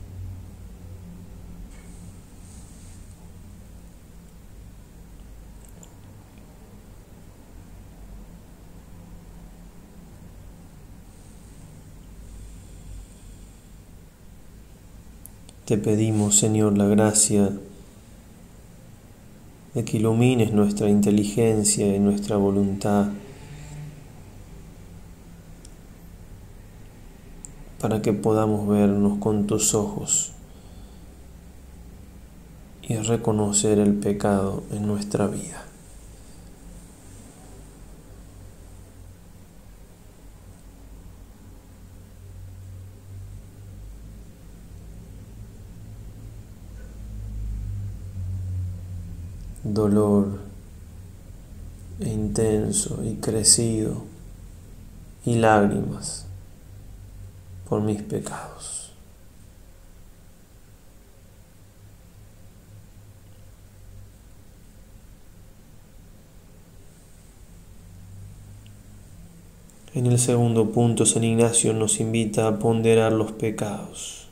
Te pedimos, Señor, la gracia de que ilumines nuestra inteligencia y nuestra voluntad para que podamos vernos con tus ojos y reconocer el pecado en nuestra vida. Dolor intenso y crecido y lágrimas por mis pecados. En el segundo punto, San Ignacio nos invita a ponderar los pecados,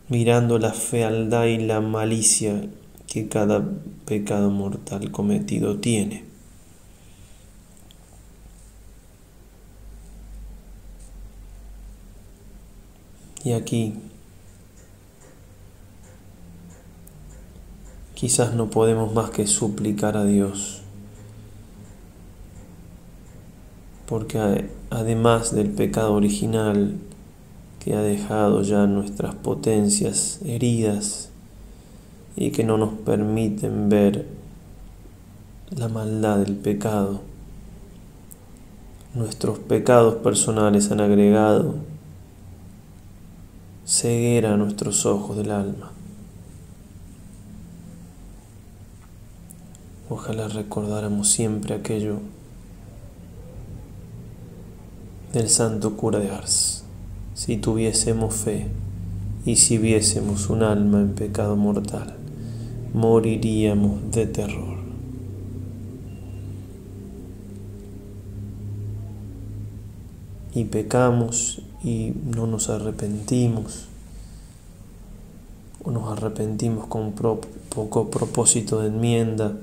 mirando la fealdad y la malicia que cada pecado mortal cometido tiene. Y aquí quizás no podemos más que suplicar a Dios, porque además del pecado original que ha dejado ya nuestras potencias heridas y que no nos permiten ver la maldad del pecado, nuestros pecados personales han agregado ceguera a nuestros ojos del alma. Ojalá recordáramos siempre aquello del santo cura de Ars. Si tuviésemos fe y si viésemos un alma en pecado mortal, moriríamos de terror. Y pecamos y no nos arrepentimos, o nos arrepentimos con poco propósito de enmienda,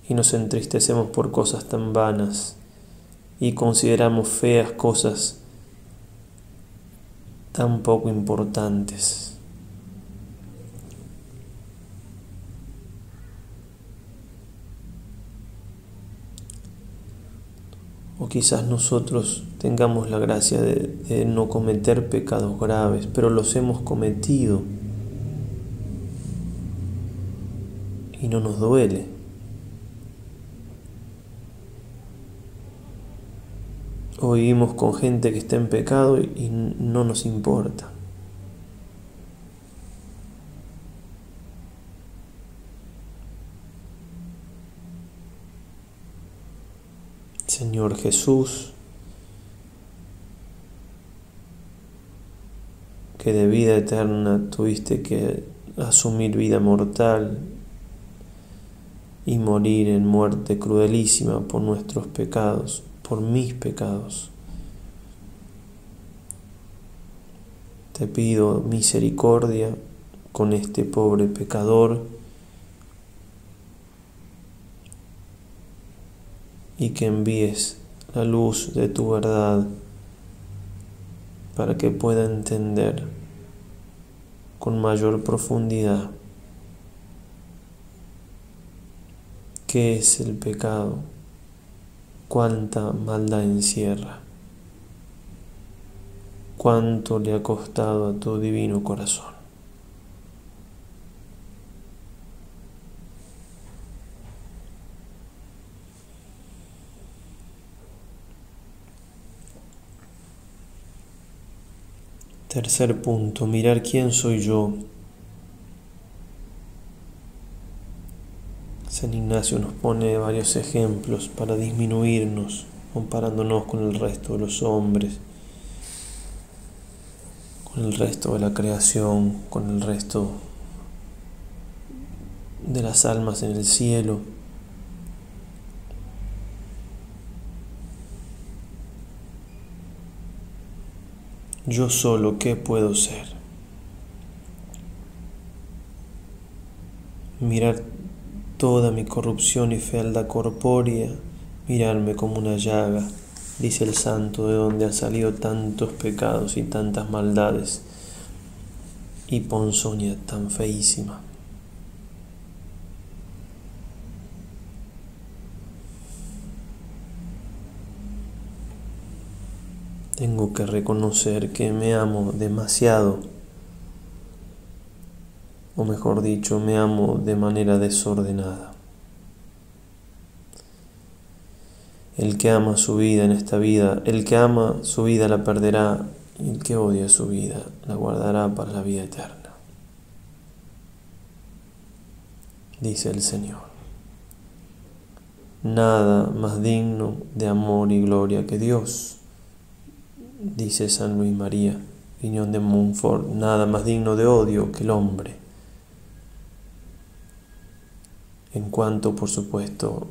y nos entristecemos por cosas tan vanas y consideramos feas cosas tan poco importantes. O quizás nosotros tengamos la gracia de no cometer pecados graves, pero los hemos cometido y no nos duele. O vivimos con gente que está en pecado y no nos importa. Señor Jesús, que de vida eterna tuviste que asumir vida mortal y morir en muerte crudelísima por nuestros pecados, por mis pecados. Te pido misericordia con este pobre pecador y que envíes la luz de tu verdad para que pueda entender con mayor profundidad qué es el pecado, cuánta maldad encierra, cuánto le ha costado a tu divino corazón. Tercer punto, mirar quién soy yo. San Ignacio nos pone varios ejemplos para disminuirnos, comparándonos con el resto de los hombres, con el resto de la creación, con el resto de las almas en el cielo. Yo solo, ¿qué puedo ser? Mirar toda mi corrupción y fealdad corpórea, mirarme como una llaga, dice el santo, de donde han salido tantos pecados y tantas maldades, y ponzoña tan feísima. Tengo que reconocer que me amo demasiado, o mejor dicho, me amo de manera desordenada. El que ama su vida en esta vida, el que ama su vida la perderá, y el que odia su vida la guardará para la vida eterna. Dice el Señor. Nada más digno de amor y gloria que Dios, dice San Luis María, Griñón de Montfort, nada más digno de odio que el hombre. en cuanto, por supuesto,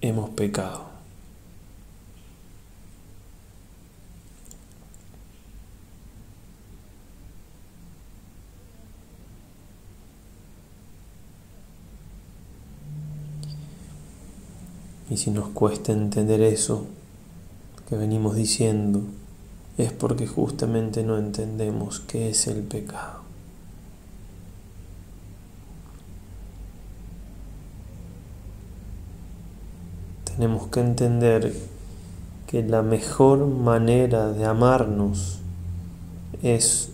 hemos pecado. Y si nos cuesta entender eso que venimos diciendo, es porque justamente no entendemos qué es el pecado. Tenemos que entender que la mejor manera de amarnos es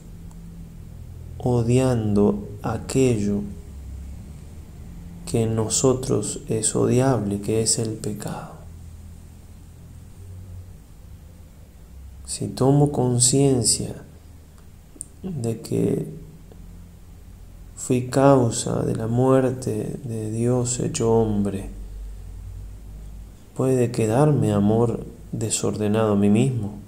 odiando aquello que en nosotros es odiable, que es el pecado. Si tomo conciencia de que fui causa de la muerte de Dios hecho hombre, ¿puede quedarme amor desordenado a mí mismo?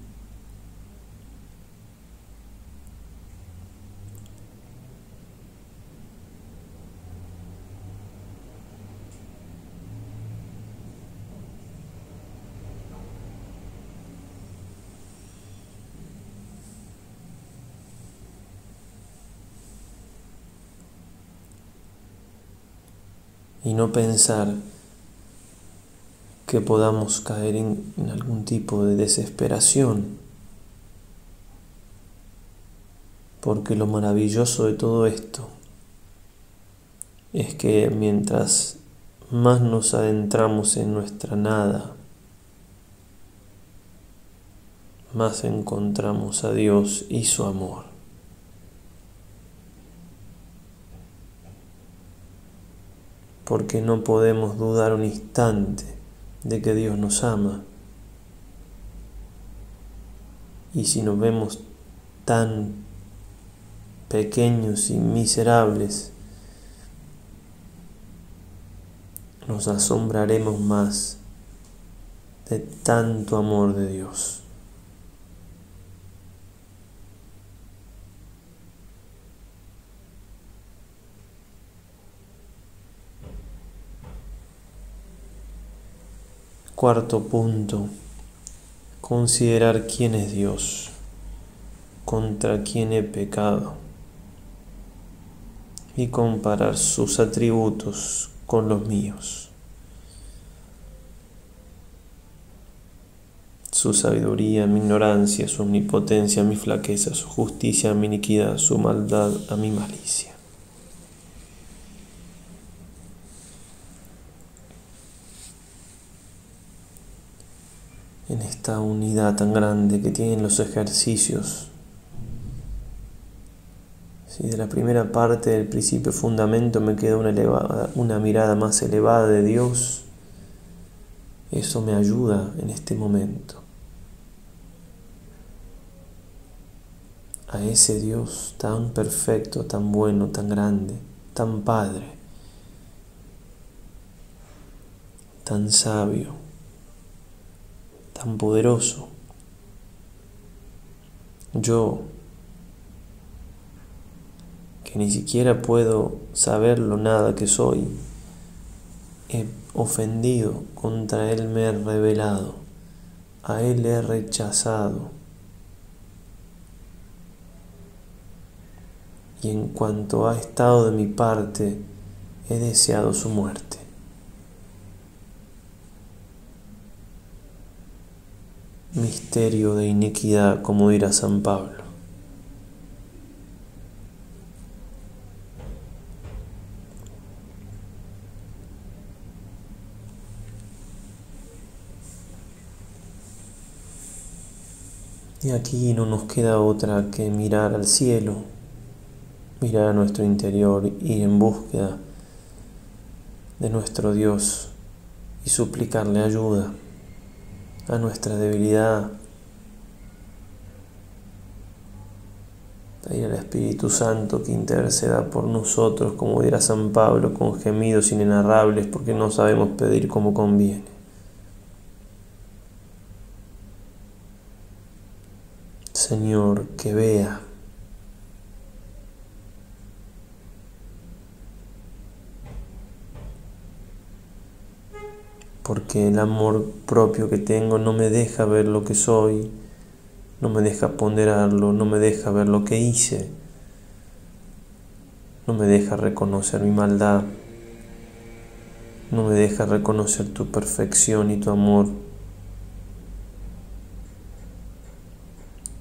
Y no pensar que podamos caer en algún tipo de desesperación, porque lo maravilloso de todo esto es que mientras más nos adentramos en nuestra nada, más encontramos a Dios y su amor. Porque no podemos dudar un instante de que Dios nos ama. Y si nos vemos tan pequeños y miserables, nos asombraremos más de tanto amor de Dios. Cuarto punto, considerar quién es Dios, contra quién he pecado, y comparar sus atributos con los míos. Su sabiduría, mi ignorancia, su omnipotencia, mi flaqueza, su justicia, mi iniquidad, su maldad, a mi malicia. En esta unidad tan grande que tienen los ejercicios, si de la primera parte del principio fundamento me queda una mirada más elevada de Dios, eso me ayuda en este momento. A ese Dios tan perfecto, tan bueno, tan grande, tan Padre, tan sabio, tan poderoso. Yo, que ni siquiera puedo saber lo nada que soy, he ofendido, contra Él me he rebelado, a Él he rechazado. Y en cuanto ha estado de mi parte, he deseado su muerte. Misterio de iniquidad, como dirá San Pablo. Y aquí no nos queda otra que mirar al cielo, mirar a nuestro interior, ir en búsqueda de nuestro Dios y suplicarle ayuda a nuestra debilidad, pedir al Espíritu Santo que interceda por nosotros, como dirá San Pablo, con gemidos inenarrables, porque no sabemos pedir como conviene. Señor, que vea porque el amor propio que tengo no me deja ver lo que soy, no me deja ponderarlo, no me deja ver lo que hice, no me deja reconocer mi maldad, no me deja reconocer tu perfección y tu amor.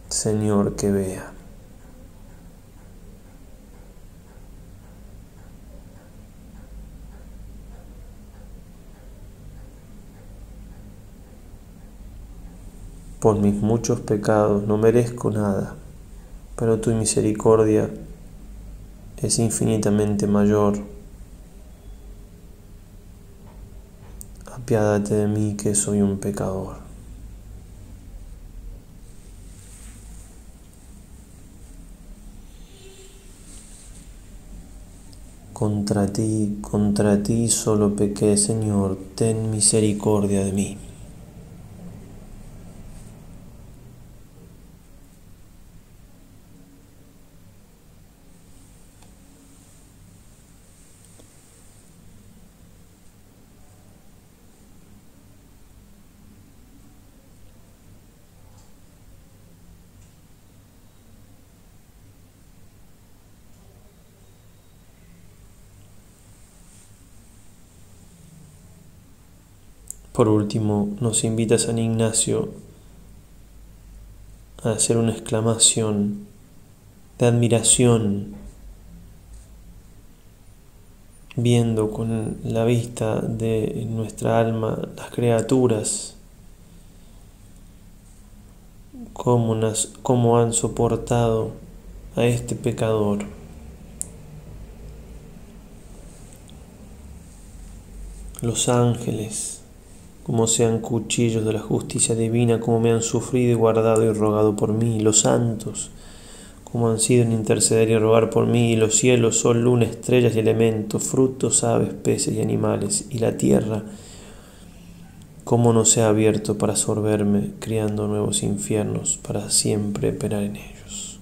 Señor, que vea. Por mis muchos pecados no merezco nada, pero tu misericordia es infinitamente mayor. Apiádate de mí, que soy un pecador. Contra ti solo pequé, Señor, ten misericordia de mí. Por último, nos invita San Ignacio a hacer una exclamación de admiración, viendo con la vista de nuestra alma las criaturas, cómo han soportado a este pecador. Los ángeles, como sean cuchillos de la justicia divina, como me han sufrido y guardado y rogado por mí. Los santos, como han sido en interceder y rogar por mí. Y los cielos, sol, luna, estrellas y elementos, frutos, aves, peces y animales. Y la tierra, como no se ha abierto para absorberme, criando nuevos infiernos para siempre operar en ellos.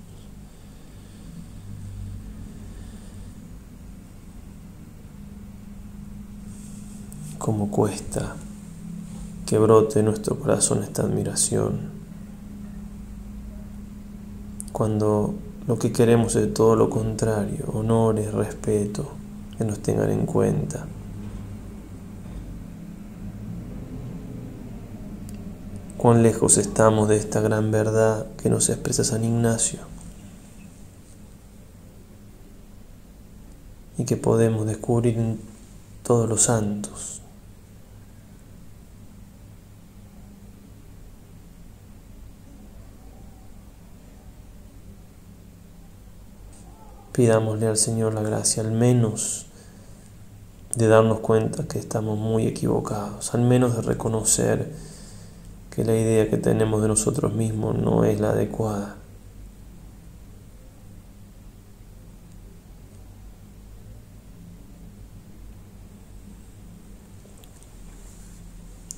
Cómo cuesta que brote en nuestro corazón esta admiración, cuando lo que queremos es todo lo contrario: honores, respeto, que nos tengan en cuenta. Cuán lejos estamos de esta gran verdad que nos expresa San Ignacio y que podemos descubrir en todos los santos. Pidámosle al Señor la gracia, al menos de darnos cuenta que estamos muy equivocados, al menos de reconocer que la idea que tenemos de nosotros mismos no es la adecuada.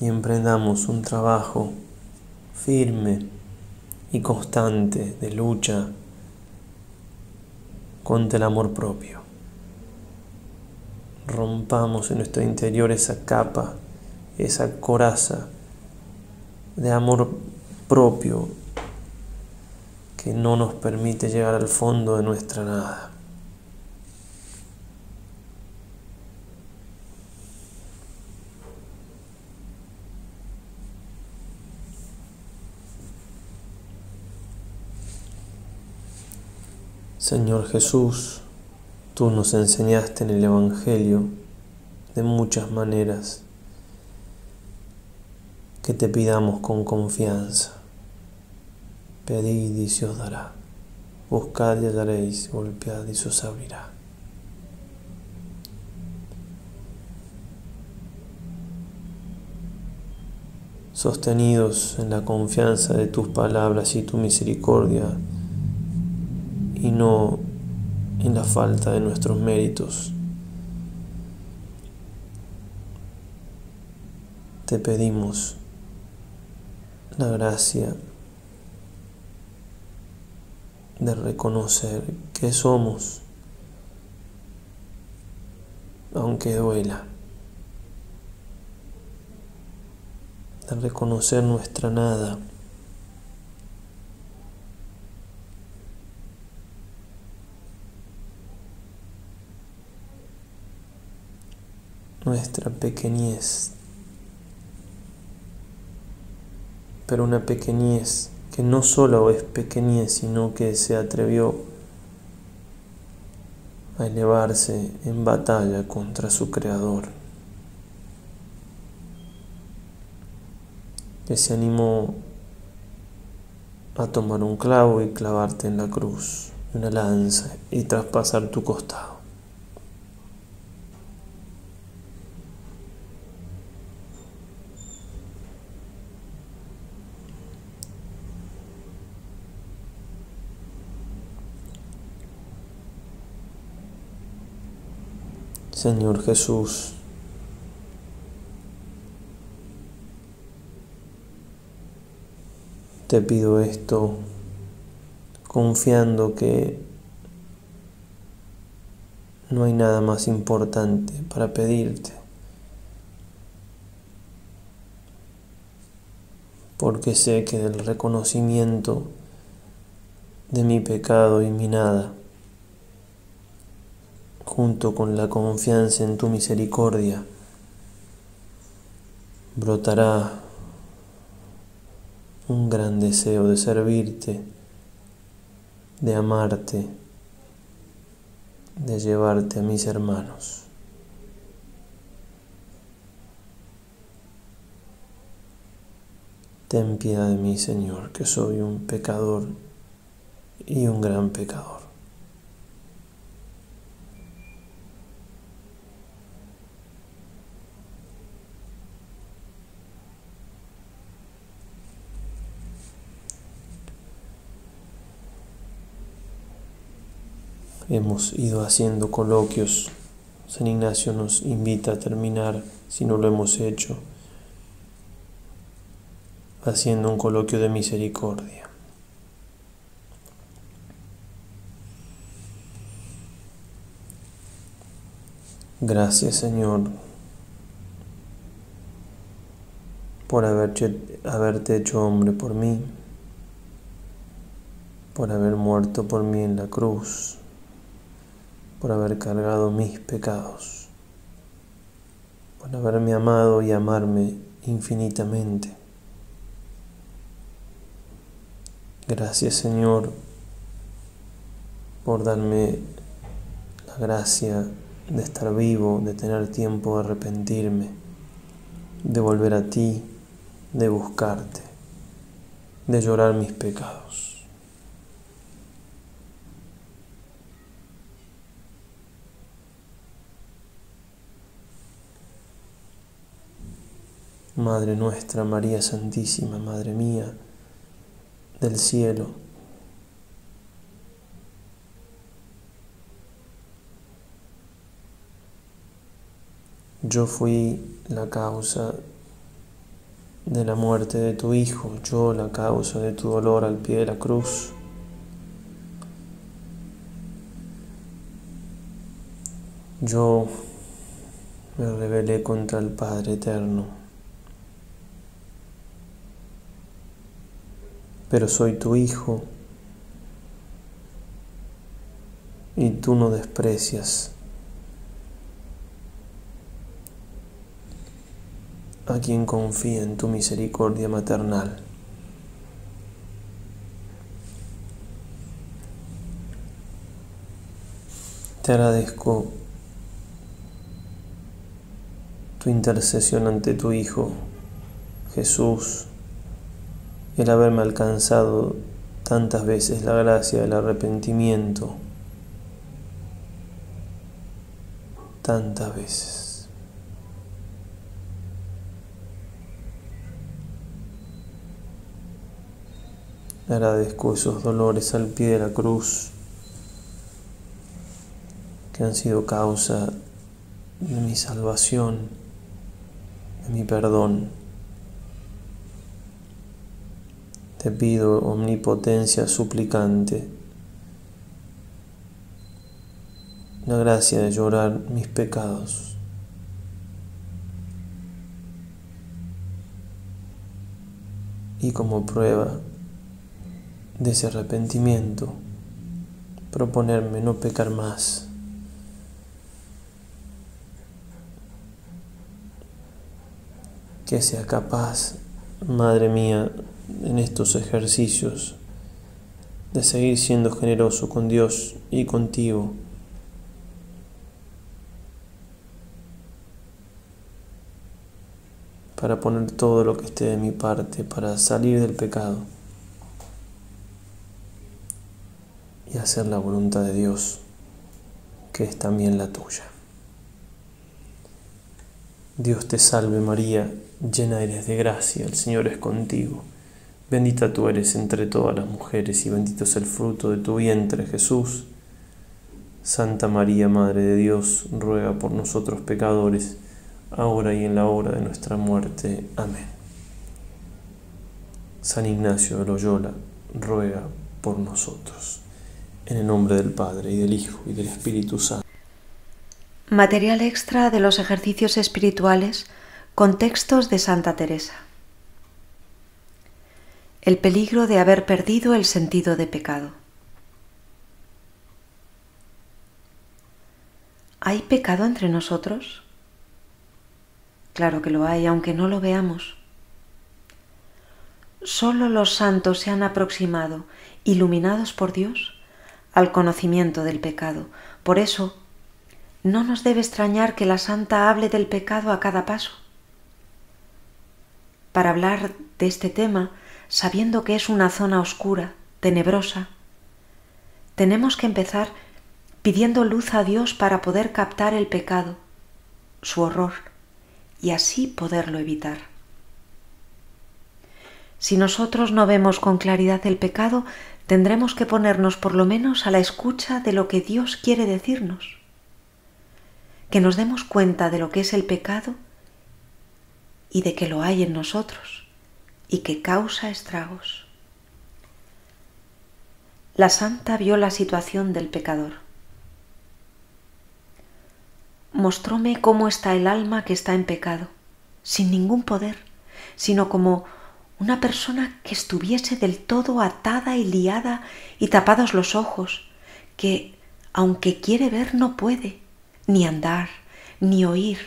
Y emprendamos un trabajo firme y constante de lucha contra el amor propio. Rompamos en nuestro interior esa capa, esa coraza de amor propio que no nos permite llegar al fondo de nuestra nada. Señor Jesús, tú nos enseñaste en el Evangelio de muchas maneras que te pidamos con confianza. Pedid y se os dará, buscad y hallaréis, golpead y se os abrirá. Sostenidos en la confianza de tus palabras y tu misericordia, y no en la falta de nuestros méritos, te pedimos la gracia de reconocer que somos, aunque duela, de reconocer nuestra nada, nuestra pequeñez, pero una pequeñez que no solo es pequeñez, sino que se atrevió a elevarse en batalla contra su Creador, que se animó a tomar un clavo y clavarte en la cruz, una lanza, y traspasar tu costado. Señor Jesús, te pido esto confiando que no hay nada más importante para pedirte, porque sé que del reconocimiento de mi pecado y mi nada, junto con la confianza en tu misericordia, brotará un gran deseo de servirte, de amarte, de llevarte a mis hermanos. Ten piedad de mí, Señor, que soy un pecador y un gran pecador. Hemos ido haciendo coloquios. San Ignacio nos invita a terminar, si no lo hemos hecho, haciendo un coloquio de misericordia. Gracias, Señor, por haberte hecho hombre por mí, por haber muerto por mí en la cruz, por haber cargado mis pecados, por haberme amado y amarme infinitamente. Gracias, Señor, por darme la gracia de estar vivo, de tener tiempo de arrepentirme, de volver a ti, de buscarte, de llorar mis pecados. Madre nuestra, María Santísima, Madre mía del cielo, yo fui la causa de la muerte de tu Hijo, yo la causa de tu dolor al pie de la cruz. Yo me rebelé contra el Padre Eterno, pero soy tu Hijo y tú no desprecias a quien confía en tu misericordia maternal. Te agradezco tu intercesión ante tu Hijo, Jesús, el haberme alcanzado tantas veces la gracia del arrepentimiento, tantas veces. Agradezco esos dolores al pie de la cruz que han sido causa de mi salvación, de mi perdón. Te pido, omnipotencia suplicante, la gracia de llorar mis pecados. y como prueba de ese arrepentimiento, proponerme no pecar más. Que sea capaz, Madre mía, en estos ejercicios, de seguir siendo generoso con Dios y contigo. Para poner todo lo que esté de mi parte, para salir del pecado y hacer la voluntad de Dios, que es también la tuya. Dios te salve María, llena eres de gracia, el Señor es contigo. Bendita tú eres entre todas las mujeres y bendito es el fruto de tu vientre, Jesús. Santa María, Madre de Dios, ruega por nosotros pecadores, ahora y en la hora de nuestra muerte. Amén. San Ignacio de Loyola, ruega por nosotros. En el nombre del Padre, y del Hijo, y del Espíritu Santo. Material extra de los ejercicios espirituales con textos de Santa Teresa. El peligro de haber perdido el sentido de pecado. ¿Hay pecado entre nosotros? Claro que lo hay, aunque no lo veamos. Solo los santos se han aproximado, iluminados por Dios, al conocimiento del pecado. Por eso, no nos debe extrañar que la santa hable del pecado a cada paso. Para hablar de este tema, sabiendo que es una zona oscura, tenebrosa, tenemos que empezar pidiendo luz a Dios para poder captar el pecado, su horror, y así poderlo evitar. Si nosotros no vemos con claridad el pecado, tendremos que ponernos por lo menos a la escucha de lo que Dios quiere decirnos. Que nos demos cuenta de lo que es el pecado y de que lo hay en nosotros y que causa estragos. La santa vio la situación del pecador. Mostróme cómo está el alma que está en pecado, sin ningún poder, sino como una persona que estuviese del todo atada y liada y tapados los ojos, que, aunque quiere ver, no puede, ni andar, ni oír,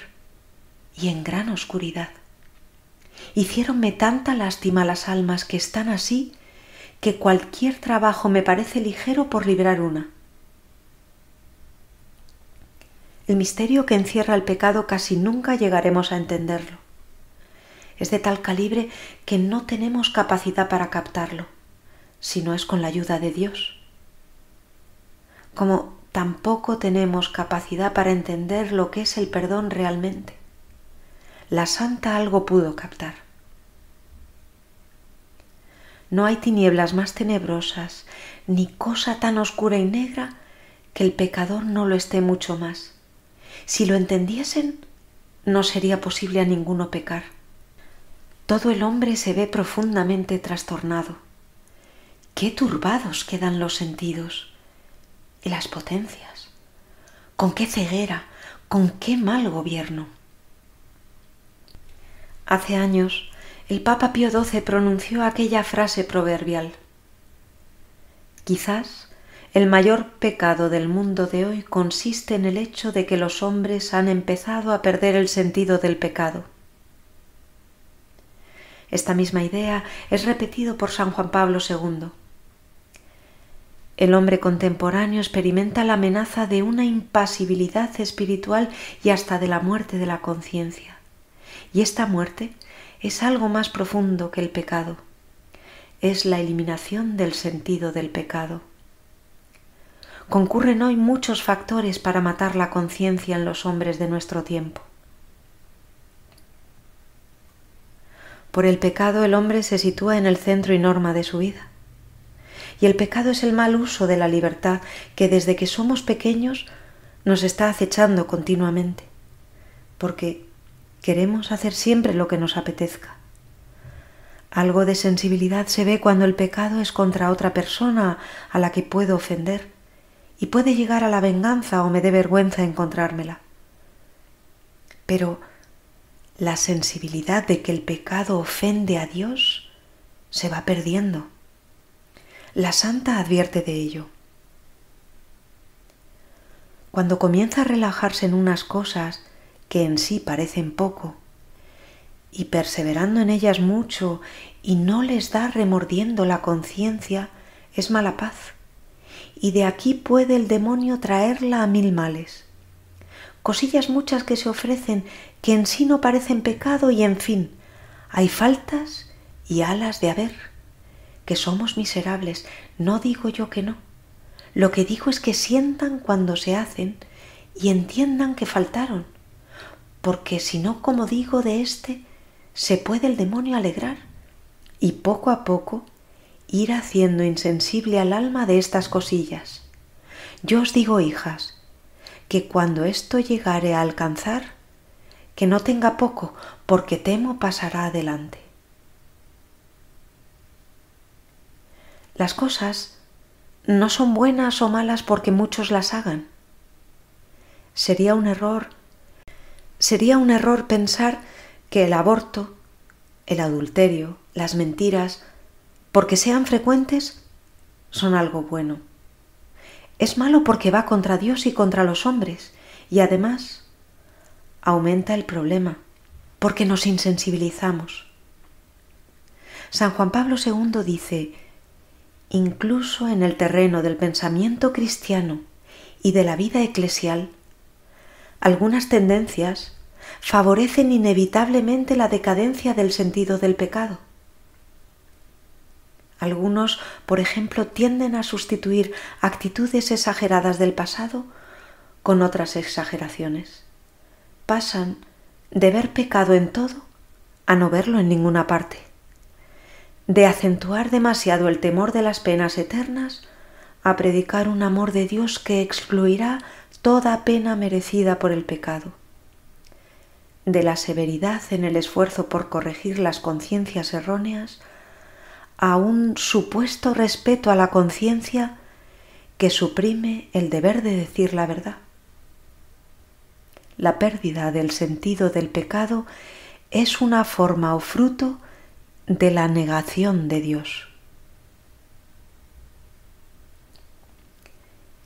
y en gran oscuridad. Hiciéronme tanta lástima las almas que están así, que cualquier trabajo me parece ligero por librar una. El misterio que encierra el pecado casi nunca llegaremos a entenderlo. Es de tal calibre que no tenemos capacidad para captarlo, si no es con la ayuda de Dios. Como tampoco tenemos capacidad para entender lo que es el perdón realmente. La santa algo pudo captar. No hay tinieblas más tenebrosas, ni cosa tan oscura y negra que el pecador no lo esté mucho más. Si lo entendiesen, no sería posible a ninguno pecar. Todo el hombre se ve profundamente trastornado. Qué turbados quedan los sentidos y las potencias. Con qué ceguera, con qué mal gobierno. Hace años, el Papa Pío XII pronunció aquella frase proverbial: quizás el mayor pecado del mundo de hoy consiste en el hecho de que los hombres han empezado a perder el sentido del pecado. Esta misma idea es repetido por San Juan Pablo II. El hombre contemporáneo experimenta la amenaza de una impasibilidad espiritual y hasta de la muerte de la conciencia. Y esta muerte es algo más profundo que el pecado. Es la eliminación del sentido del pecado. Concurren hoy muchos factores para matar la conciencia en los hombres de nuestro tiempo. Por el pecado el hombre se sitúa en el centro y norma de su vida. Y el pecado es el mal uso de la libertad que desde que somos pequeños nos está acechando continuamente, porque queremos hacer siempre lo que nos apetezca. Algo de sensibilidad se ve cuando el pecado es contra otra persona a la que puedo ofender y puede llegar a la venganza o me dé vergüenza encontrármela. Pero la sensibilidad de que el pecado ofende a Dios se va perdiendo. La santa advierte de ello. Cuando comienza a relajarse en unas cosas que en sí parecen poco, y perseverando en ellas mucho y no les da remordiendo la conciencia, es mala paz, y de aquí puede el demonio traerla a 1000 males. Cosillas muchas que se ofrecen que en sí no parecen pecado y en fin, hay faltas y alas de haber, que somos miserables, no digo yo que no. Lo que digo es que sientan cuando se hacen y entiendan que faltaron, porque si no, como digo, de se puede el demonio alegrar y poco a poco ir haciendo insensible al alma de estas cosillas. Yo os digo, hijas, que cuando esto llegare a alcanzar, que no tenga poco, porque temo pasará adelante. Las cosas no son buenas o malas porque muchos las hagan. Sería un error pensar que el aborto, el adulterio, las mentiras, porque sean frecuentes, son algo bueno. Es malo porque va contra Dios y contra los hombres, y además aumenta el problema, porque nos insensibilizamos. San Juan Pablo II dice: incluso en el terreno del pensamiento cristiano y de la vida eclesial, algunas tendencias favorecen inevitablemente la decadencia del sentido del pecado. Algunos, por ejemplo, tienden a sustituir actitudes exageradas del pasado con otras exageraciones. Pasan de ver pecado en todo a no verlo en ninguna parte, de acentuar demasiado el temor de las penas eternas a predicar un amor de Dios que excluirá toda pena merecida por el pecado, de la severidad en el esfuerzo por corregir las conciencias erróneas a un supuesto respeto a la conciencia que suprime el deber de decir la verdad. La pérdida del sentido del pecado es una forma o fruto de la negación de Dios.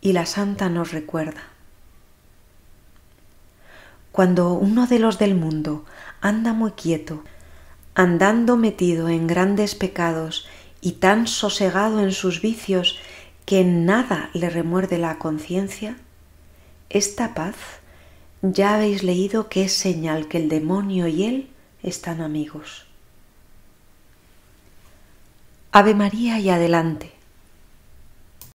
Y la santa nos recuerda: cuando uno de los del mundo anda muy quieto, andando metido en grandes pecados y tan sosegado en sus vicios que en nada le remuerde la conciencia, esta paz ya habéis leído que es señal que el demonio y él están amigos. Ave María y adelante.